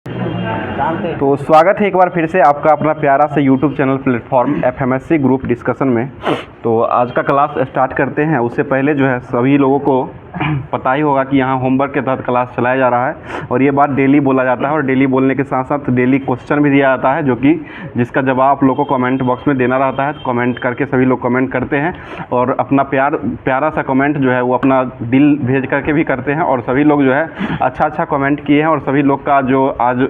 तो स्वागत है एक बार फिर से आपका अपना प्यारा सा YouTube channel platform FMSC group discussion में। तो आज का क्लास स्टार्ट करते हैं। उससे पहले जो है सभी लोगों को पता ही होगा कि यहाँ होमवर्क के तहत क्लास चलाया जा रहा है और ये बात डेली बोला जाता है और डेली बोलने के साथ साथ डेली क्वेश्चन भी दिया जाता है, जो कि जिसका जवाब आप लोगों को कमेंट बॉक्स में देना रहता है। तो कमेंट करके सभी लोग कमेंट करते हैं और अपना प्यारा सा कमेंट जो है वो अपना दिल भेज करके भी करते हैं। और सभी लोग जो है अच्छा कमेंट किए हैं और सभी लोग का जो आज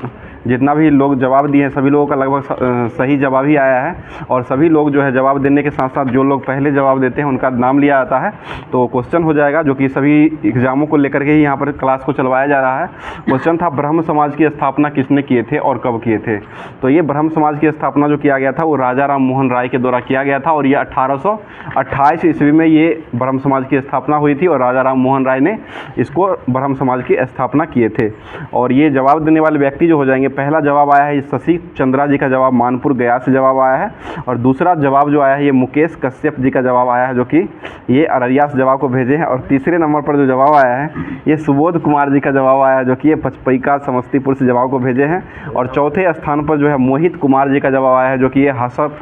जितना भी लोग जवाब दिए हैं सभी लोगों का लगभग सही जवाब ही आया है। और सभी लोग जो है जवाब देने के साथ साथ जो लोग पहले जवाब देते हैं उनका नाम लिया जाता है। तो क्वेश्चन हो जाएगा जो कि सभी एग्ज़ामों को लेकर के ही यहाँ पर क्लास को चलवाया जा रहा है। क्वेश्चन था ब्रह्म समाज की स्थापना किसने किए थे और कब किए थे। तो ये ब्रह्म समाज की स्थापना जो किया गया था वो राजा राम मोहन राय के द्वारा किया गया था और ये 1828 ईस्वी में ये ब्रह्म समाज की स्थापना हुई थी और राजा राम मोहन राय ने इसको ब्रह्म समाज की स्थापना किए थे। और ये जवाब देने वाले व्यक्ति जो हो जाएंगे, पहला जवाब आया है शशि चंद्रा जी का जवाब मानपुर गया से जवाब आया है। और दूसरा जवाब जो आया है ये मुकेश कश्यप जी का जवाब आया है, जो कि ये अररिया से जवाब को भेजे हैं। और तीसरे नंबर पर जो जवाब आया है ये सुबोध कुमार जी का जवाब आया है, जो कि ये पचपैका समस्तीपुर से जवाब को भेजे हैं। और चौथे स्थान पर जो है मोहित कुमार जी का जवाब आया है, जो कि ये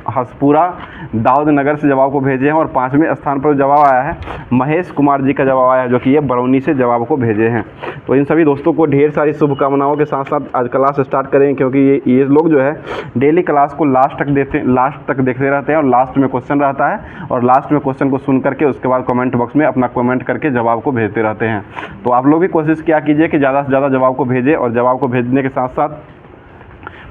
हसपुरा दाऊद नगर से जवाब को भेजे हैं। और पाँचवें स्थान पर जवाब आया है महेश कुमार जी का जवाब आया है, जो कि ये बरौनी से जवाब को भेजे हैं। तो इन सभी दोस्तों को ढेर सारी शुभकामनाओं के साथ साथ आज क्लास स्टार्ट करें, क्योंकि ये लोग जो है डेली क्लास को लास्ट तक देखते रहते हैं और लास्ट में क्वेश्चन रहता है और लास्ट में क्वेश्चन को सुन करके उसके बाद कमेंट बॉक्स में अपना कमेंट करके जवाब को भेजते रहते हैं। तो आप लोग भी कोशिश किया कीजिए कि ज़्यादा से ज़्यादा जवाब को भेजें और जवाब को भेजने के साथ साथ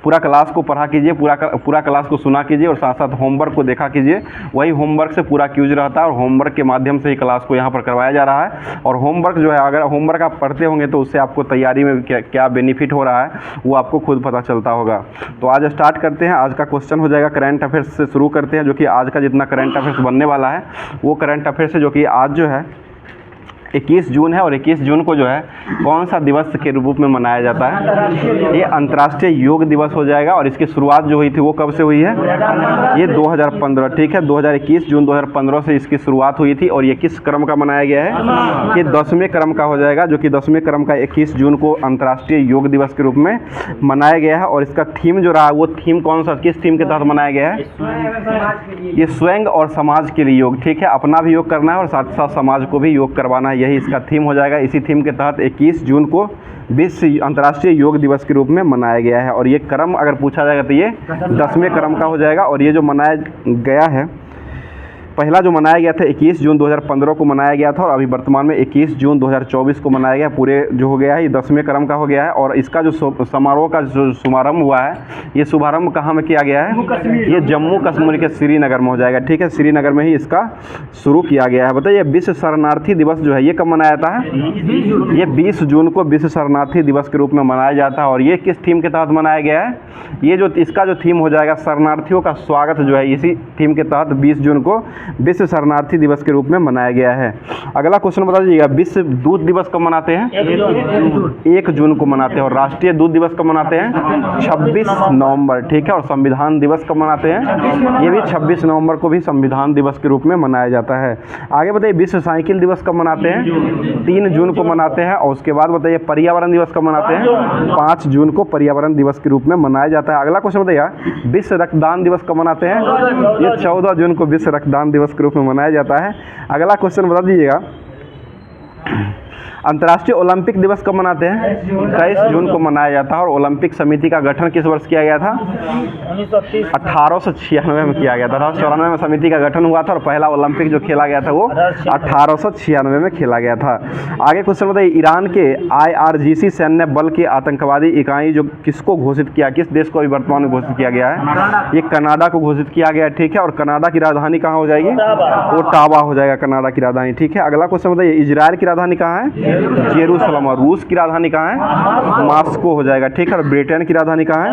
पूरा क्लास को पढ़ा कीजिए, पूरा क्लास को सुना कीजिए और साथ साथ होमवर्क को देखा कीजिए। वही होमवर्क से पूरा क्यूज रहता है और होमवर्क के माध्यम से ही क्लास को यहाँ पर करवाया जा रहा है। और होमवर्क जो है अगर होमवर्क आप पढ़ते होंगे तो उससे आपको तैयारी में क्या बेनिफिट हो रहा है वो आपको खुद पता चलता होगा। तो आज स्टार्ट करते हैं। आज का क्वेश्चन हो जाएगा करंट अफेयर्स से शुरू करते हैं, जो कि आज का जितना करंट अफेयर्स बनने वाला है वो करंट अफेयर्स है, जो कि आज जो है 21 जून है। और 21 जून को जो है कौन सा दिवस के रूप में मनाया जाता है, ये अंतर्राष्ट्रीय योग दिवस हो जाएगा। और इसकी शुरुआत जो हुई थी वो कब से हुई है, ये 2015, ठीक है 2021 जून 2015 से इसकी शुरुआत हुई थी। और ये किस क्रम का मनाया गया है, ये 10वें क्रम का हो जाएगा, जो कि 10वें क्रम का 21 जून को अंतर्राष्ट्रीय योग दिवस के रूप में मनाया गया है। और इसका थीम जो रहा वो थीम कौन सा, किस थीम के तहत मनाया गया है, ये स्वयं और समाज के लिए योग, ठीक है अपना भी योग करना है और साथ साथ समाज को भी योग करवाना है, यही इसका थीम हो जाएगा। इसी थीम के तहत 21 जून को विश्व अंतर्राष्ट्रीय योग दिवस के रूप में मनाया गया है। और ये क्रम अगर पूछा जाएगा तो ये 10वें क्रम का हो जाएगा। और ये जो मनाया गया है, पहला जो मनाया गया था 21 जून 2015 को मनाया गया था और अभी वर्तमान में 21 जून 2024 को मनाया गया। पूरे जो हो गया है ये 10वें क्रम का हो गया है। और इसका जो समारोह का जो शुभारंभ हुआ है, ये शुभारंभ कहाँ में किया गया है, ये जम्मू कश्मीर के श्रीनगर में हो जाएगा, ठीक है श्रीनगर में ही इसका शुरू किया गया है। बताइए विश्व शरणार्थी दिवस जो है ये कब मनाया जाता है, ये 20 जून को विश्व शरणार्थी दिवस के रूप में मनाया जाता है। और ये किस थीम के तहत मनाया गया है, ये जो इसका जो थीम हो जाएगा शरणार्थियों का स्वागत जो है, इसी थीम के तहत 20 जून को विश्व शरणार्थी दिवस के रूप में मनाया गया है। अगला क्वेश्चन बता दीजिएगा, विश्व दूध दिवस कब मनाते हैं, 1 जून को मनाते हैं। और राष्ट्रीय दूध दिवस कब मनाते हैं, 26 नवंबर, ठीक है। और संविधान दिवस कब मनाते हैं, ये भी 26 नवंबर को भी संविधान दिवस के रूप में मनाया जाता है। आगे बताइए विश्व साइकिल दिवस कब मनाते हैं, 3 जून को मनाते हैं। और उसके बाद बताइए पर्यावरण दिवस कब मनाते हैं, 5 जून को पर्यावरण दिवस के रूप में मनाया जाता है। अगला क्वेश्चन बताइएगा विश्व रक्तदान दिवस कब मनाते हैं, ये 14 जून को विश्व रक्तदान दिवस के रूप में मनाया जाता है। अगला क्वेश्चन बता दीजिएगा अंतर्राष्ट्रीय ओलंपिक दिवस कब मनाते हैं, 23 जून को मनाया जाता है। और ओलंपिक समिति का गठन किस वर्ष किया गया था, 1896 में किया गया था। 94 में समिति का गठन हुआ था और पहला ओलंपिक जो खेला गया था वो 1896 में खेला गया था। आगे क्वेश्चन बताइए ईरान के IRGC सैन्य बल की आतंकवादी इकाई जो किसको घोषित किया, किस देश को अभी वर्तमान में घोषित किया गया है, ये कनाडा को घोषित किया गया, ठीक है। और कनाडा की राजधानी कहाँ हो जाएगी, ओटावा हो जाएगा कनाडा की राजधानी, ठीक है। अगला क्वेश्चन बताइए इजराइल की राजधानी कहाँ है, जेरूसलम। और रूस की राजधानी कहाँ है, मॉस्को हो जाएगा, ठीक है। और ब्रिटेन की राजधानी कहाँ है,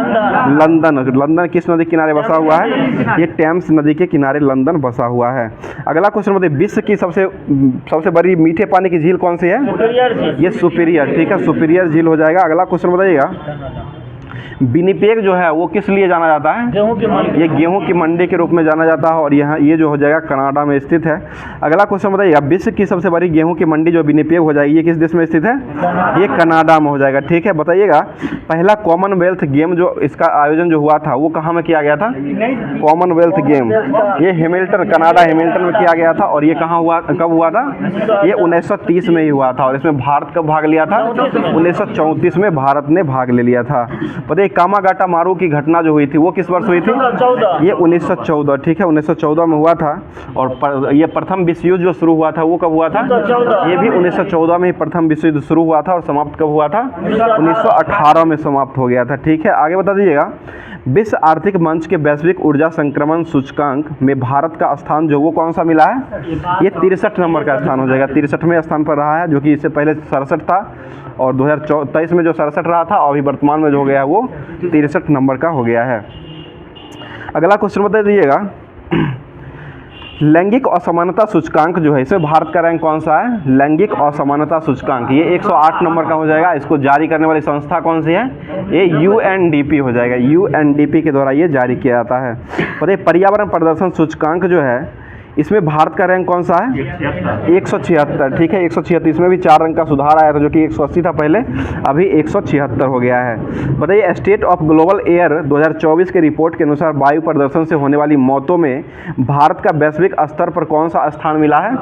लंदन। लंदन किस नदी के किनारे बसा हुआ है, ये टेम्स नदी के किनारे लंदन बसा हुआ है। अगला क्वेश्चन बताइए विश्व की सबसे बड़ी मीठे पानी की झील कौन सी है, ये सुपीरियर, ठीक है सुपीरियर झील हो जाएगा। अगला क्वेश्चन बताइएगा विनिपेग जो है वो किस लिए जाना जाता है? गेहूं की मंडी। ये गेहूं की मंडी के रूप में जाना जाता है और यहाँ ये जो हो जाएगा कनाडा में स्थित है। अगला क्वेश्चन बताइएगा, विश्व की सबसे बड़ी गेहूं की मंडी जो विनिपेग हो जाएगी ये किस देश में स्थित है? ये कनाडा में हो जाएगा। ठीक है, बताइएगा पहला कॉमनवेल्थ गेम जो इसका आयोजन जो हुआ था वो कहाँ में किया गया था? कॉमनवेल्थ गेम ये हैमिल्टन, कनाडा हैमिल्टन में किया गया था। और ये कहाँ हुआ, कब हुआ था? ये 1930 में ही हुआ था। और इसमें भारत कब भाग लिया था? 1934 में भारत ने भाग ले लिया था। बताइए कामागाटा मारू की घटना जो हुई थी वो किस वर्ष हुई थी? ये 1914। ठीक है, 1914 में हुआ था। और ये प्रथम विश्व युद्ध जो शुरू हुआ था वो कब हुआ था? ये भी 1914 में ही प्रथम विश्व युद्ध शुरू हुआ था और समाप्त कब हुआ था? 1918 में समाप्त हो गया था। ठीक है, आगे बता दीजिएगा, विश्व आर्थिक मंच के वैश्विक ऊर्जा संक्रमण सूचकांक में भारत का स्थान जो वो कौन सा मिला है? ये 63 नंबर का स्थान हो जाएगा। 63वें स्थान पर रहा है, जो कि इससे पहले 67 था और 2023 में जो 67 रहा था और अभी वर्तमान में जो हो गया है वो 63 नंबर का हो गया है। अगला क्वेश्चन बता दीजिएगा, लैंगिक असमानता सूचकांक जो है इसमें भारत का रैंक कौन सा है? लैंगिक असमानता सूचकांक ये 108 नंबर का हो जाएगा। इसको जारी करने वाली संस्था कौन सी है? ये UNDP हो जाएगा। UNDP के द्वारा ये जारी किया जाता है। बताइए पर्यावरण प्रदर्शन सूचकांक जो है इसमें भारत का रैंक कौन सा है? 176। ठीक है, 176। इसमें भी 4 अंक का सुधार आया था, जो कि 180 था पहले, अभी 176 हो गया है। बताइए स्टेट ऑफ ग्लोबल एयर 2024 के रिपोर्ट के अनुसार वायु प्रदूषण से होने वाली मौतों में भारत का वैश्विक स्तर पर कौन सा स्थान मिला है?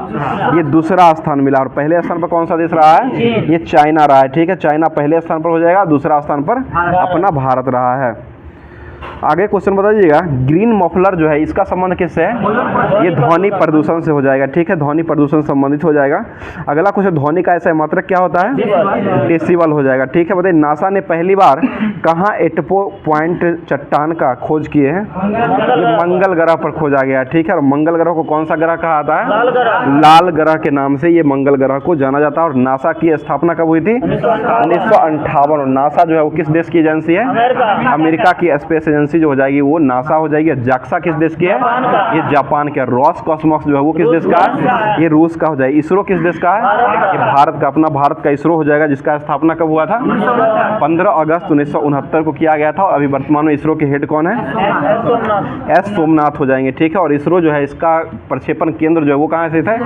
ये दूसरा स्थान मिला। और पहले स्थान पर कौन सा देश रहा है? ये चाइना रहा है। ठीक है, चाइना पहले स्थान पर हो जाएगा, दूसरा स्थान पर अपना भारत रहा है। आगे क्वेश्चन बताइएगा, ग्रीन मफलर जो है इसका संबंध किससे है? ये ध्वनि प्रदूषण से हो जाएगा। ठीक है, ध्वनि प्रदूषण संबंधित हो जाएगा। अगला क्वेश्चन, ध्वनि का ऐसा मात्रक क्या होता है? डेसिबल हो जाएगा। ठीक है, बताइए नासा ने पहली बार कहाँ एटपो पॉइंट चट्टान का खोज किए हैं? ये मंगल ग्रह पर खोजा गया। ठीक है, और मंगल ग्रह को कौन सा ग्रह कहा जाता है? लाल ग्रह के नाम से ये मंगल ग्रह को जाना जाता है। और नासा की स्थापना कब हुई थी? 1958। और नासा जो है वो किस देश की एजेंसी है? अमेरिका की स्पेस एजेंसी जो हो जाएगी वो नासा हो जाएगी। जाक्सा किस देश की है? ये जापान का। रॉस कॉस्मॉस जो है वो किस देश का है? ये रूस का हो जाएगा। इसरो किस देश का है? ये भारत का, अपना भारत का इसरो हो जाएगा, जिसका स्थापना कब हुआ था? 15 अगस्त 1969 को किया गया था। और अभी वर्तमान में इसरो के हेड कौन है? एस सोमनाथ हो जाएंगे। ठीक है, और इसरो जो है इसका प्रक्षेपण केंद्र जो है वो कहाँ स्थित है?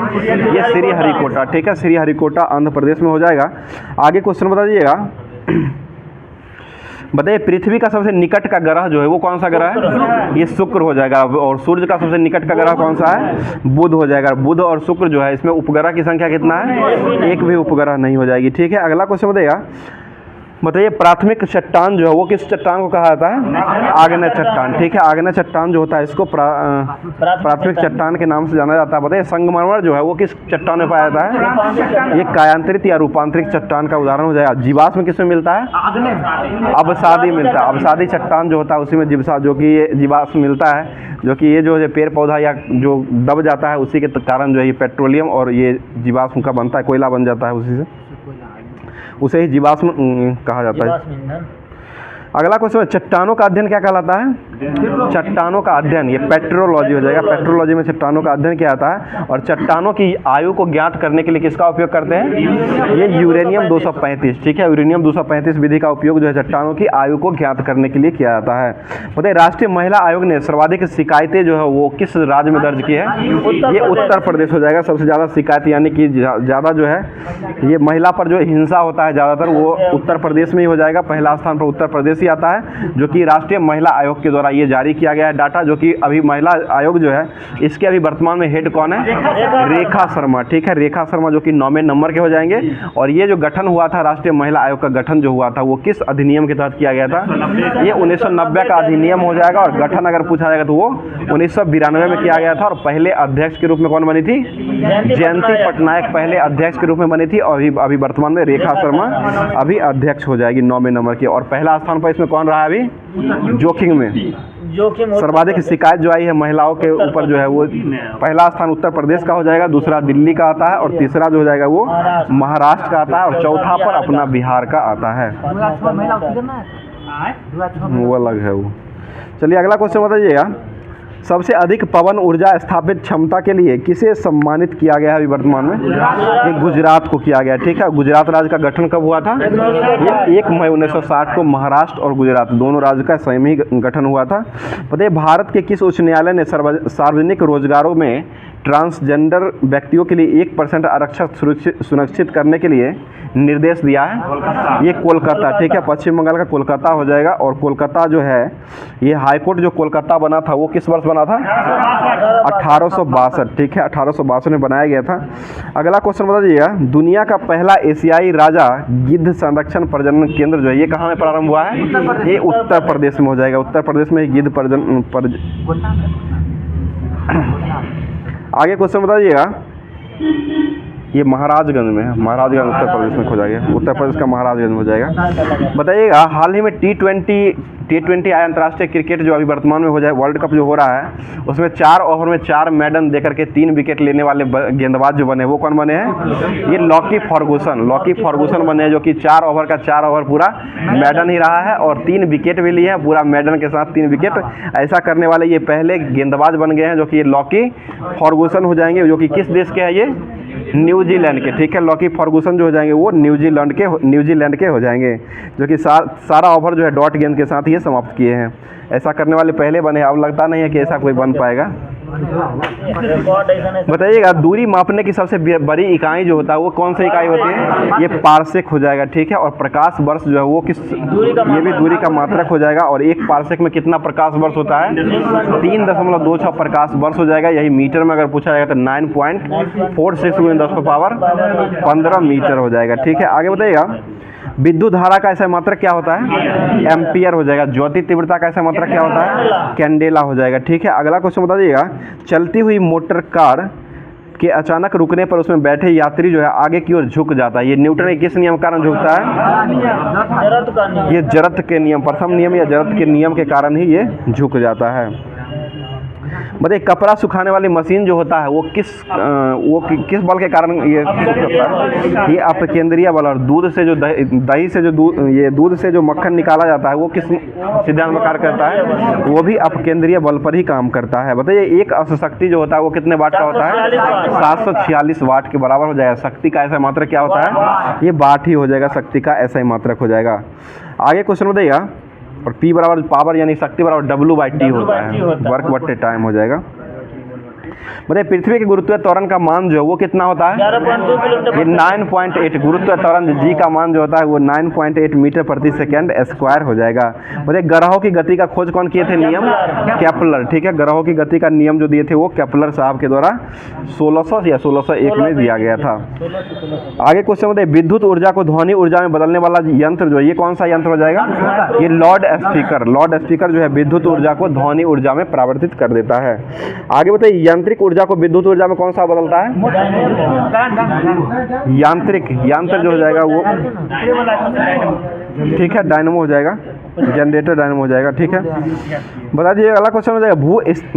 ये श्रीहरिकोटा। ठीक है, श्रीहरिकोटा आंध्र प्रदेश में हो जाएगा। आगे क्वेश्चन बता दीजिएगा, बताइए पृथ्वी का सबसे निकट का ग्रह जो है वो कौन सा ग्रह है? ये शुक्र हो जाएगा। और सूर्य का सबसे निकट का ग्रह कौन सा है? बुध हो जाएगा। बुध और शुक्र जो है इसमें उपग्रह की संख्या कितना है? एक भी उपग्रह नहीं हो जाएगी। ठीक है, अगला क्वेश्चन बताइएगा, बताइए प्राथमिक चट्टान जो है वो किस चट्टान को कहा जाता है? आग्नेय चट्टान। ठीक है, आग्नेय चट्टान जो होता है इसको प्राथमिक चट्टान के नाम से जाना जाता है। बताइए संगमरमर जो है वो किस चट्टान में पाया जाता है? ये कायांतरित या रूपांतरित चट्टान का उदाहरण हो जाएगा। जीवाश्म में किसमें मिलता है? अवसादी मिलता है। अवसादी चट्टान जो होता है उसी में जो कि ये जीवाश्म मिलता है, जो कि ये जो है पेड़ पौधा या जो दब जाता है उसी के कारण जो है ये पेट्रोलियम और ये जीवाश्म का बनता है, कोयला बन जाता है, उसी से उसे ही जीवाश्म कहा जाता है। अगला क्वेश्चन, चट्टानों का अध्ययन क्या कहलाता है? चट्टानों का अध्ययन ये पेट्रोलॉजी हो जाएगा। पेट्रोलॉजी में चट्टानों का अध्ययन किया जाता है। और चट्टानों की आयु को ज्ञात करने के लिए किसका उपयोग करते हैं? ये यूरेनियम 235। ठीक है, यूरेनियम 235 विधि का उपयोग जो है चट्टानों की आयु को ज्ञात करने के लिए किया जाता है। बताइए राष्ट्रीय महिला आयोग ने सर्वाधिक शिकायतें जो है वो किस राज्य में दर्ज की है? ये उत्तर प्रदेश हो जाएगा। सबसे ज़्यादा शिकायत यानी कि ज़्यादा जो है ये महिला पर जो हिंसा होता है ज़्यादातर वो उत्तर प्रदेश में ही हो जाएगा। पहला स्थान पर उत्तर प्रदेश आता है, जो कि राष्ट्रीय महिला आयोग के द्वारा ये जारी किया गया है डाटा, जो कि अभी महिला आयोग जो है इसके अभी वर्तमान में हेड कौन है? रेखा शर्मा। ठीक है, रेखा शर्मा जो कि 9वें नंबर के हो जाएंगे। और ये जो गठन हुआ था राष्ट्रीय महिला आयोग का गठन जो हुआ था वो किस अधिनियम के तहत किया गया था? ये 1990 का अधिनियम हो जाएगा। और गठन अगर पूछा जाएगा तो वो 1992 में किया गया था। और पहले अध्यक्ष के रूप में कौन बनी थी? जयंती पटनायक पहले अध्यक्ष के रूप में बनी थी। और अभी वर्तमान में रेखा शर्मा अभी अध्यक्ष हो जाएगी 9वें नंबर की। और पहला स्थान पर इसमें कौन रहा है अभी? जोखिम में सर्वाधिक शिकायत जो आई है महिलाओं के ऊपर जो है वो पहला स्थान उत्तर प्रदेश का हो जाएगा, दूसरा दिल्ली का आता है और तीसरा जो हो जाएगा वो महाराष्ट्र का आता है और चौथा पर अपना बिहार का आता है। वो अलग है वो। चलिए अगला क्वेश्चन बताइएगा, सबसे अधिक पवन ऊर्जा स्थापित क्षमता के लिए किसे सम्मानित किया गया है अभी वर्तमान में? ये गुजरात को किया गया, ठीक है। गुजरात राज्य का गठन कब हुआ था? ये 1 मई 1960 को महाराष्ट्र और गुजरात दोनों राज्य का स्वयं ही गठन हुआ था। बताइए भारत के किस उच्च न्यायालय ने सार्वजनिक रोजगारों में ट्रांसजेंडर व्यक्तियों के लिए 1% आरक्षण सुनिश्चित करने के लिए निर्देश दिया है? ये कोलकाता, ठीक है। पश्चिम बंगाल का कोलकाता हो जाएगा। और कोलकाता जो है ये हाईकोर्ट जो कोलकाता बना था वो किस वर्ष बना था? 1862, ठीक है। 1862 में बनाया गया था। अगला क्वेश्चन बता दीजिएगा, दुनिया का पहला एशियाई राजा गिद्ध संरक्षण प्रजनन केंद्र जो है ये कहाँ में प्रारंभ हुआ है? ये उत्तर प्रदेश में हो जाएगा। उत्तर प्रदेश में गिद्ध आगे क्वेश्चन बताइएगा, ये महाराजगंज में है। महाराजगंज उत्तर प्रदेश में हो जाएगा। उत्तर प्रदेश का महाराजगंज हो जाएगा। बताइएगा हाल ही में T20 अंतर्राष्ट्रीय क्रिकेट जो अभी वर्तमान में हो जाए वर्ल्ड कप जो हो रहा है उसमें 4 ओवर में 4 मैडन देकर के 3 विकेट लेने वाले गेंदबाज जो बने वो कौन बने हैं? ये लॉकी फर्गूसन बने हैं, जो कि 4 ओवर का 4 ओवर पूरा मैडन ही रहा है और 3 विकेट भी लिए हैं पूरा मैडन के साथ 3 विकेट। ऐसा करने वाले ये पहले गेंदबाज बन गए हैं जो कि ये लॉकी फर्गूसन हो जाएंगे, जो कि किस देश के हैं? ये न्यूजीलैंड के, ठीक है। लॉकी फर्गूसन जो हो जाएंगे वो न्यूजीलैंड के हो जाएंगे, जो कि सारा ओवर जो है डॉट गेंद के साथ ये समाप्त किए हैं। ऐसा करने वाले पहले बने, अब लगता नहीं है कि ऐसा कोई बन पाएगा। बताइएगा दूरी मापने की सबसे बड़ी इकाई जो होता है वो कौन सी इकाई होती है? ये पारसेक हो जाएगा, ठीक है। और प्रकाश वर्ष जो है वो ये भी दूरी का मात्रक हो जाएगा। और 1 पारसेक में कितना प्रकाश वर्ष होता है? 3.26 प्रकाश वर्ष हो जाएगा। यही मीटर में अगर पूछा जाएगा तो 9.46 × 10⁻15 मीटर हो जाएगा, ठीक है। आगे बताइएगा विद्युत धारा का ऐसा मात्रक क्या होता है? एम्पियर हो जाएगा। ज्योति तीव्रता का ऐसा मात्रक क्या होता है? कैंडेला हो जाएगा, ठीक है। अगला क्वेश्चन बता दीजिएगा चलती हुई मोटर कार के अचानक रुकने पर उसमें बैठे यात्री जो है आगे की ओर झुक जाता है। ये न्यूटन के किस नियम के कारण झुकता है? ये जरत के नियम, प्रथम नियम या जरत के नियम के कारण ही ये झुक जाता है। बताइए कपड़ा सुखाने वाली मशीन जो होता है वो किस बल के कारण ये होता है? ये अपकेंद्रीय बल। और दूध से जो दही से जो दूध से जो मक्खन निकाला जाता है वो किस सिद्धांत में कार्य करता है? वो भी अपकेंद्रीय बल पर ही काम करता है। बताइए एक अशक्ति जो होता है वो कितने वाट का होता है? 746 वाट के बराबर हो जाएगा। शक्ति का ऐसा मात्रक क्या होता है? ये वाट ही हो जाएगा। शक्ति का ऐसा ही मात्रक हो जाएगा। आगे क्वेश्चन बताइएगा, और P बराबर पावर यानी शक्ति बराबर W/T होता है, वर्क बट्टे टाइम हो जाएगा। बताइए पृथ्वी के गुरुत्वीय त्वरण का मान जो है वो कितना होता है? ये 9.8। गुरुत्वीय त्वरण G का मान जो होता है वो 9.8 मीटर प्रति सेकेंड स्क्वायर हो जाएगा। बताइए ग्रहों की गति का खोज कौन किए थे? नियम केपलर, ठीक है। ग्रहों की गति का नियम जो दिए थे वो केपलर साहब के द्वारा 1600 या 1601 में दिया गया था। आगे क्वेश्चन बताइए विद्युत ऊर्जा को ध्वनि ऊर्जा में बदलने वाला यंत्र जो ये कौन सा यंत्र हो जाएगा? ये लाउड स्पीकर जो है विद्युत ऊर्जा को ध्वनि ऊर्जा में परिवर्तित कर देता है। आगे बताइए यांत्रिक ऊर्जा को विद्युत ऊर्जा में कौन सा बदलता है? यंत्र जो हो जाएगा वो, ठीक है, डायनेमो हो जाएगा। जनरेटर डायनेमो हो जाएगा, ठीक है। बता दीजिए अगला क्वेश्चन हो जाएगा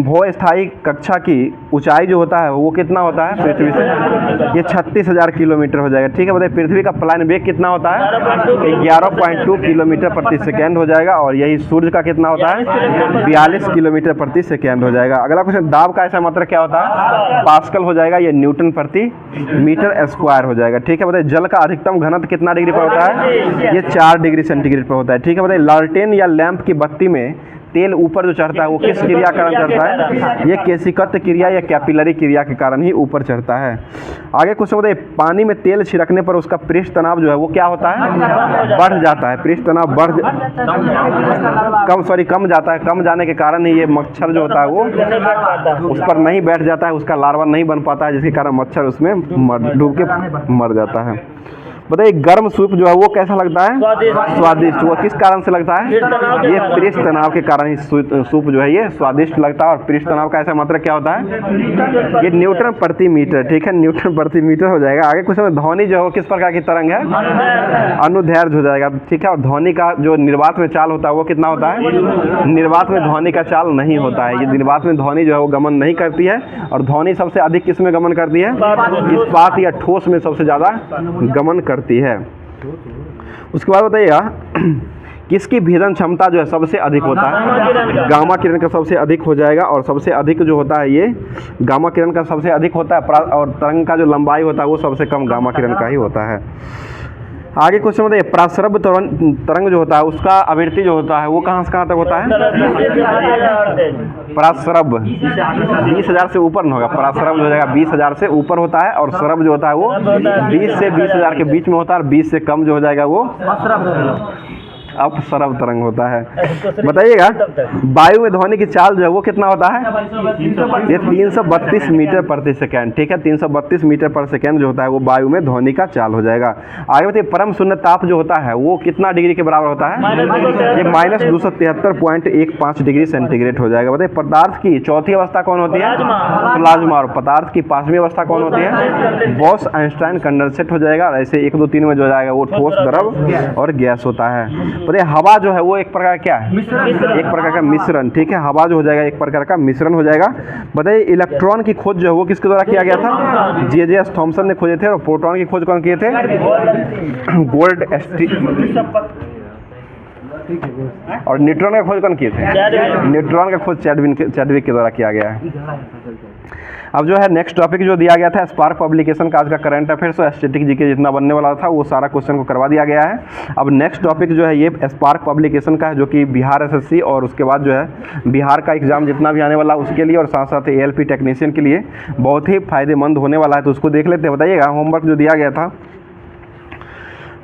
भूस्थायी कक्षा की ऊंचाई जो होता है वो कितना होता है पृथ्वी से? ये 36,000 किलोमीटर हो जाएगा, ठीक है। बताइए पृथ्वी का प्लान वेग कितना होता है? 11.2 किलोमीटर प्रति सेकेंड हो जाएगा। और यही सूर्य का कितना होता है? 42 किलोमीटर प्रति सेकेंड हो जाएगा। अगला क्वेश्चन दाब का ऐसा मात्रक क्या होता है? पास्कल हो जाएगा। ये न्यूटन प्रति मीटर स्क्वायर हो जाएगा, ठीक है। बताइए जल का अधिकतम घनत्व कितना डिग्री पर होता है? ये 4 डिग्री सेंटीग्रेड पर होता है, ठीक है। बताइए लालटेन या लैंप की बत्ती में तेल ऊपर जो चढ़ता है वो किस क्रिया के कारण चढ़ता है? ये केशिकत क्रिया या कैपिलरी क्रिया के कारण ही ऊपर चढ़ता है। आगे कुछ बताइए पानी में तेल छिड़कने पर उसका पृष्ठ तनाव जो है वो क्या होता है? बढ़ जाता है। पृष्ठ तनाव कम जाता है। कम जाने के कारण ही ये मच्छर जो होता है वो उस पर नहीं बैठ जाता है, उसका लार्वा नहीं बन पाता है, जिसके कारण मच्छर उसमें डूब के मर जाता है। बताइए गर्म सूप जो है वो कैसा लगता है? स्वादिष्ट। वो किस कारण से लगता है? ये पृष्ठ तनाव के कारण ही सूप जो है ये स्वादिष्ट लगता है। और पृष्ठ तनाव का ऐसा मात्रक क्या होता है? ये न्यूटन प्रति मीटर, ठीक है। न्यूटन प्रति मीटर हो जाएगा। आगे कुछ ध्वनि जो है किस प्रकार की तरंग है? अनुदैर्घ्य हो जाएगा, ठीक है। और ध्वनि का जो निर्वात में चाल होता है वो कितना होता है? निर्वात में ध्वनि का चाल नहीं होता है। ये निर्वात में ध्वनि जो है वो गमन नहीं करती है। और ध्वनि सबसे अधिक किस में गमन करती है? इस्पात या ठोस में सबसे ज़्यादा गमन करती है। उसके बाद बताइएगा किसकी भेदन क्षमता जो है सबसे अधिक होता है? गामा किरण का सबसे अधिक हो जाएगा, और सबसे अधिक जो होता है ये गामा किरण का सबसे अधिक होता है, और तरंग का जो लंबाई होता है वो सबसे कम गामा किरण का ही होता है। आगे क्वेश्चन बताइए, प्रासरब तरंग जो होता है उसका आवृत्ति जो होता है वो कहाँ से कहाँ तक होता है? प्रासरब 20,000 से ऊपर नहीं होगा, प्रासरब जो हो जाएगा 20,000 से ऊपर होता है, और सरब जो होता है वो 20 से 20,000 के बीच में होता है, और 20 से कम जो हो जाएगा वो अपसरब तरंग होता है। बताइएगा, वायु में ध्वनि की चाल जो है वो कितना होता है? ये 332 मीटर प्रति सेकेंड, ठीक है, 332 मीटर पर सेकेंड जो होता है वो वायु में ध्वनि का चाल हो जाएगा। आगे बताइए, परम शून्य ताप जो होता है वो कितना डिग्री के बराबर होता है? ये -273.15 डिग्री सेंटीग्रेड हो जाएगा। बताइए, पदार्थ की चौथी अवस्था कौन होती है? प्लाज्मा। और पदार्थ की पांचवी अवस्था कौन होती है? बॉस आइंस्टाइन कंडेंसेट हो जाएगा। और ऐसे 1 2 3 में जो जाएगा वो ठोस, द्रव और गैस होता है। बताइए, हवा जो है वो एक प्रकार क्या है? एक प्रकार का मिश्रण, ठीक है, हवा जो हो जाएगा एक प्रकार का मिश्रण हो जाएगा। बताइए, इलेक्ट्रॉन की खोज जो है वो किसके द्वारा किया गया था? जे.जे.एस. थॉमसन ने खोजे थे। और प्रोटॉन की खोज कौन किए थे? गोल्ड और न्यूट्रॉन का खोज कौन किए थे? न्यूट्रॉन का खोज चैडविक के द्वारा किया गया है। अब जो है नेक्स्ट टॉपिक जो दिया गया था स्पार्क पब्लिकेशन का, आज का करंट अफेयर्स और स्टैटिक जीके जितना बनने वाला था वो सारा क्वेश्चन को करवा दिया गया है। अब नेक्स्ट टॉपिक जो है ये स्पार्क पब्लिकेशन का है, जो कि बिहार एसएससी और उसके बाद जो है बिहार का एग्जाम जितना भी आने वाला उसके लिए, और साथ साथ एएलपी टेक्नीशियन के लिए बहुत ही फायदेमंद होने वाला है। तो उसको देख लेते हैं। बताइएगा, होमवर्क जो दिया गया था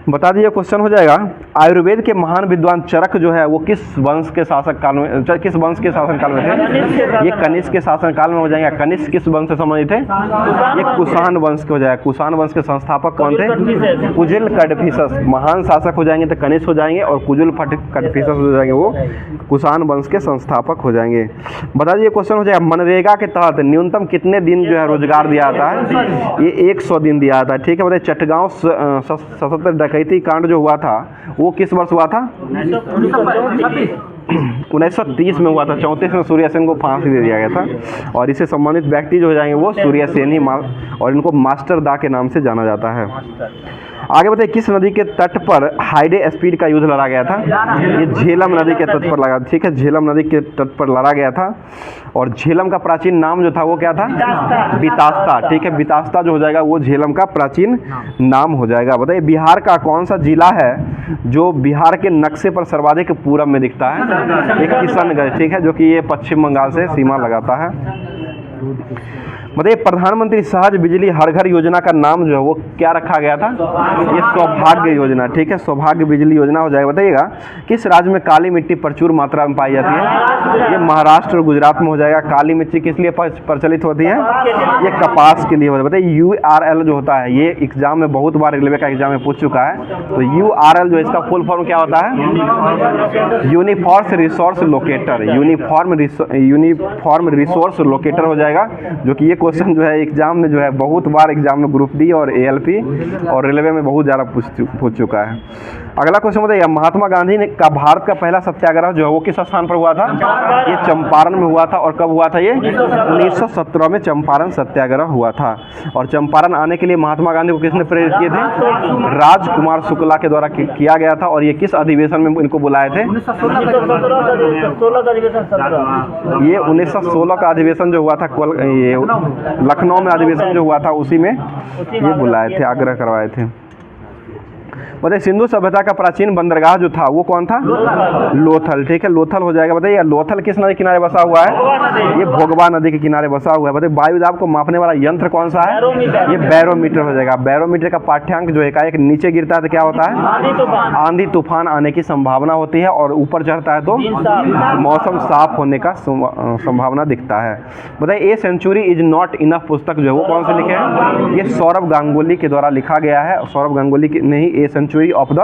बता दीजिए, क्वेश्चन हो जाएगा, आयुर्वेद के महान विद्वान चरक जो है वो किस वंश के शासक काल में, किस वंश के शासन काल में थे? ये कनिष्क के शासन काल में हो जाएगा। कनिष्क किस वंश से संबंधित थे? ये कुषाण वंश के हो जाएगा। कुषाण वंश के संस्थापक कौन थे? कुजिल कड़फिसस। महान शासक हो जाएंगे तो कनिष्क हो जाएंगे, और कुजिल कड़फिसस हो जाएंगे वो कुषाण वंश के संस्थापक हो जाएंगे। बता दीजिए, क्वेश्चन हो जाएगा, मनरेगा के तहत न्यूनतम कितने दिन जो है रोजगार दिया जाता है? ये 100 दिन दिया जाता है, ठीक है। बताइए, चटगांव सशस्त्र डकैती कांड जो हुआ था वो किस वर्ष हुआ था? 1930 में हुआ था। 34 में सूर्य सेन को फांसी दे दिया गया था, और इससे संबंधित व्यक्ति जो हो जाएंगे वो सूर्य सेन ही, और इनको मास्टर दा के नाम से जाना जाता है। आगे बताइए, किस नदी के तट पर हाईडे स्पीड का युद्ध लड़ा गया था? ये झेलम नदी के तट पर लगा, ठीक है, झेलम नदी के तट पर लड़ा गया था। और झेलम का प्राचीन नाम जो था वो क्या था? बितास्ता, ठीक है, बितास्ता जो हो जाएगा वो झेलम का प्राचीन नाम हो जाएगा। बताइए, बिहार का कौन सा जिला है जो बिहार के नक्शे पर सर्वाधिक पूरब में दिखता है? एक किशनगंज, ठीक है, जो कि ये पश्चिम बंगाल से सीमा लगाता है। बताइए, प्रधानमंत्री सहज बिजली हर घर योजना का नाम जो है वो क्या रखा गया था? ये सौभाग्य योजना, ठीक है, सौभाग्य बिजली योजना हो जाएगा। बताइएगा, किस राज्य में काली मिट्टी प्रचुर मात्रा में पाई जाती है? ये महाराष्ट्र और गुजरात में हो जाएगा। काली मिट्टी किस लिए प्रचलित होती है? ये कपास के लिए होता है। बताइए, URL जो होता है ये एग्जाम में बहुत बार रेलवे का एग्जाम में पूछ चुका है। तो URL जो इसका फुल फॉर्म क्या होता है? Uniform resource locator, uniform resource locator हो जाएगा। जो कि ये क्वेश्चन जो है एग्जाम में जो है बहुत बार एग्जाम में ग्रुप डी और एएलपी और रेलवे में बहुत ज़्यादा पूछ चुका है। अगला क्वेश्चन बताइए, महात्मा गांधी ने का भारत का पहला सत्याग्रह जो है वो किस स्थान पर हुआ था? ये चंपारण में हुआ था। और कब हुआ था? ये 1917 में चंपारण सत्याग्रह हुआ था। और चंपारण आने के लिए महात्मा गांधी को किसने प्रेरित किए थे? राजकुमार शुक्ला के द्वारा किया गया था। और ये किस अधिवेशन में इनको बुलाए थे? ये 1916 का अधिवेशन जो हुआ था, ये लखनऊ में अधिवेशन जो हुआ था उसी में ये बुलाए थे, आग्रह करवाए थे। बताइए, सिंधु सभ्यता का प्राचीन बंदरगाह जो था वो कौन था? लोथल, ठीक है, लोथल हो जाएगा। बताइए, लोथल किस नदी किनारे बसा हुआ है? ये भोगवा नदी के किनारे बसा हुआ है। बताइए, वायु दाब को मापने वाला यंत्र कौन सा है? ये बैरोमीटर हो जाएगा। बैरोमीटर का पाठ्यांक जो है एकाएक नीचे गिरता है तो क्या होता है? आंधी तूफान आने की संभावना होती है, और ऊपर चढ़ता है तो मौसम साफ होने का संभावना दिखता है। बताइए, a century is not enough पुस्तक जो है वो कौन से लिखे हैं? ये सौरभ गांगुली के द्वारा लिखा गया है। सौरभ गांगुली की नहीं, a century of the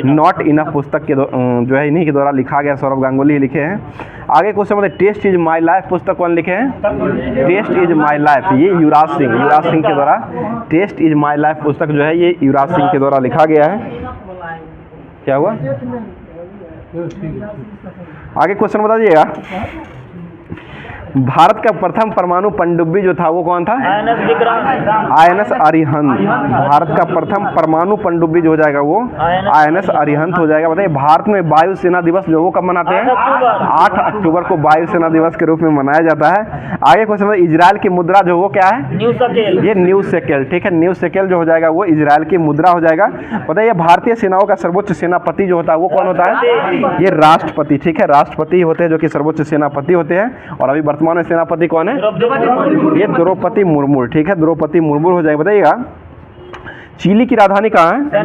not enough पुस्तक के जो है इन्हीं के द्वारा लिखा गया, सौरभ गांगुली ही लिखे हैं। आगे क्वेश्चन बताइए, टेस्ट इज माई लाइफ पुस्तक कौन लिखे हैं? टेस्ट इज माई लाइफ, ये युवराज सिंह के द्वारा टेस्ट इज माई लाइफ पुस्तक जो है ये युवराज सिंह के द्वारा लिखा गया है। क्या हुआ? आगे क्वेश्चन बता दीजिएगा। भारत का प्रथम परमाणु पनडुब्बी जो था वो कौन था? INS अरिहंत। भारत का प्रथम परमाणु पनडुब्बी जो हो जाएगा वो INS अरिहंत हो जाएगा। बताइए भारत में वायुसेना दिवस जो वो कब मनाते हैं? 8 अक्टूबर को वायुसेना दिवस के रूप में मनाया जाता है। आगे क्वेश्चन, इजराइल की मुद्रा जो वो क्या है? ये न्यू शेकेल। ठीक है, न्यू शेकेल जो हो जाएगा वो इजराइल की मुद्रा हो जाएगा। बताइए भारतीय सेनाओं का सर्वोच्च सेनापति जो होता है वो कौन होता है? ये राष्ट्रपति। ठीक है, राष्ट्रपति होते हैं जो कि सर्वोच्च सेनापति होते हैं। और अभी वर्तमान में सेनापति कौन है? ये द्रौपदी मुर्मू। ठीक है, द्रौपदी मुर्मू हो जाएगा। बताइएगा चिली की राजधानी कहाँ है?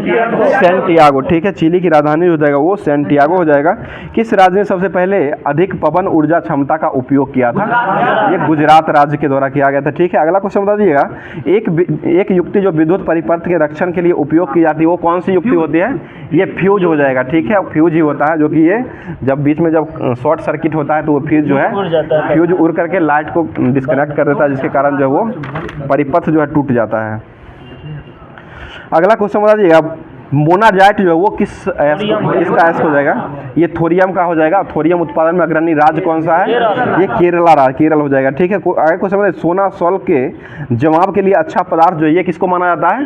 सैंटियागो। ठीक है, चिली की राजधानी हो जाएगा वो सैंटियागो हो जाएगा। किस राज्य ने सबसे पहले अधिक पवन ऊर्जा क्षमता का उपयोग किया था? ये गुजरात राज्य के द्वारा किया गया था। ठीक है, अगला क्वेश्चन बता दीजिएगा, एक युक्ति जो विद्युत परिपथ के रक्षण के लिए उपयोग की जाती है वो कौन सी युक्ति होती है? ये फ्यूज हो जाएगा। ठीक है, फ्यूज ही होता है जो कि ये जब बीच में जब शॉर्ट सर्किट होता है तो वो फ्यूज जो है फ्यूज उड़ करके लाइट को डिस्कनेक्ट कर देता है, जिसके कारण जो है वो परिपथ जो है टूट जाता है। अगला क्वेश्चन बता दीजिएगा, मोनाजाइट जो है वो किसका ऐश हो जाएगा? ये थोरियम का हो जाएगा। थोरियम उत्पादन में अग्रणी राज्य कौन सा है? ये केरल हो जाएगा। ठीक है, आगे क्वेश्चन बताइए, सोना सॉल्ट के जमाव के लिए अच्छा पदार्थ जो है ये किसको माना जाता है?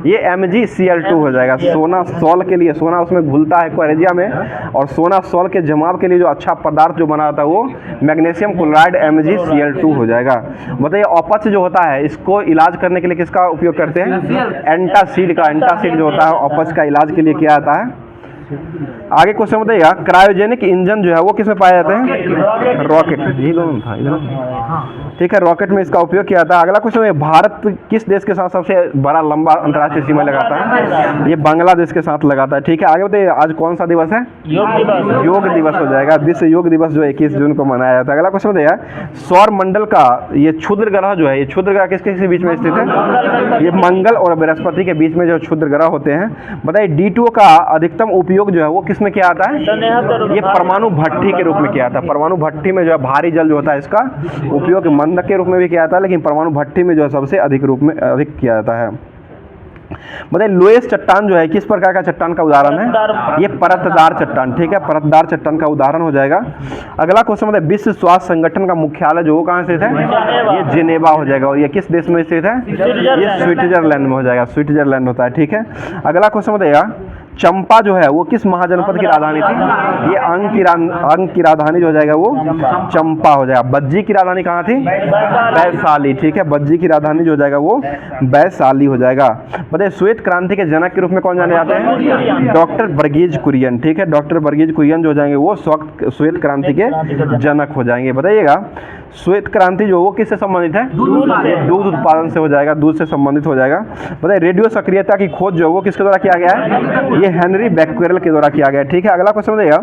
ये MgCl2 हो जाएगा। सोना सॉल्ट के लिए, सोना उसमें घुलता है क्वारेजिया में, और सोना सॉल्ट के जमाव के लिए जो अच्छा पदार्थ जो बना जाता है वो मैग्नीशियम क्लोराइड MgCl2 हो जाएगा। बताइए अपच जो होता है इसको इलाज करने के लिए किसका उपयोग करते हैं? एंटासिड का। एंटासिड जो होता है अपच का इलाज के लिए किया जाता है। आगे क्वेश्चन बताइएगा, क्रायोजेनिक इंजन जो है वो किसमें पाए जाते हैं? रॉकेट। ये दोनों था इधर। ठीक है, रॉकेट में इसका उपयोग किया जाता है। अगला क्वेश्चन है, भारत किस देश के साथ सबसे बड़ा लंबा अंतर्राष्ट्रीय सीमा लगाता है? ये बांग्लादेश के साथ लगाता है। ठीक है, आगे बताइए आज कौन सा दिवस है? योग दिवस हो जाएगा। विश्व योग दिवस जो 21 जून को मनाया जाता है। अगला क्वेश्चन बताइए, सौर मंडल का ये क्षुद्र ग्रह जो है, ये क्षुद्र ग्रह किसके बीच में स्थित है? ये मंगल और बृहस्पति के बीच में जो क्षुद्र ग्रह होते हैं। बताइए D2O का अधिकतम उपयोग जो है वो किसमें किया जाता है? ये परमाणु भट्टी के रूप में किया जाता है। परमाणु भट्टी में जो है भारी जल जो होता है इसका उपयोग मंदक के रूप में भी किया जाता है, लेकिन परमाणु भट्टी में जो है सबसे अधिक रूप में अधिक किया जाता है। बताइए लोएस्ट चट्टान जो है किस प्रकार का चट्टान का उदाहरण है? ये परतदार चट्टान। ठीक है, परतदार चट्टान का उदाहरण हो जाएगा। अगला क्वेश्चन बताइए, विश्व स्वास्थ्य संगठन का मुख्यालय जो वो कहाँ स्थित है? ये जिनेवा हो जाएगा। और ये किस देश में स्थित है? ये स्विट्जरलैंड में हो जाएगा। स्विट्जरलैंड होता है। ठीक है, अगला क्वेश्चन बताइएगा, चंपा जो है वो किस महाजनपद की राजधानी थी? ये अंग की राजधानी जो हो जाएगा वो चंपा हो जाएगा। बज्जी की राजधानी कहाँ थी? वैशाली। ठीक है, बज्जी की राजधानी जो हो जाएगा वो वैशाली हो जाएगा। बताइए श्वेत क्रांति के जनक के रूप में कौन जाने जाते हैं? डॉक्टर वर्गीज कुरियन। ठीक है, डॉक्टर वर्गीज कुरियन जो हो जाएंगे वो श्वेत क्रांति के जनक हो जाएंगे। बताइएगा श्वेत क्रांति जो वो किससे संबंधित है? दूध उत्पादन से हो जाएगा, दूध से संबंधित हो जाएगा। बताइए रेडियो सक्रियता की खोज जो वो किसके द्वारा किया गया है? ये हेनरी बैक्वेरेल के द्वारा किया गया। ठीक है, अगला क्वेश्चन बताइएगा,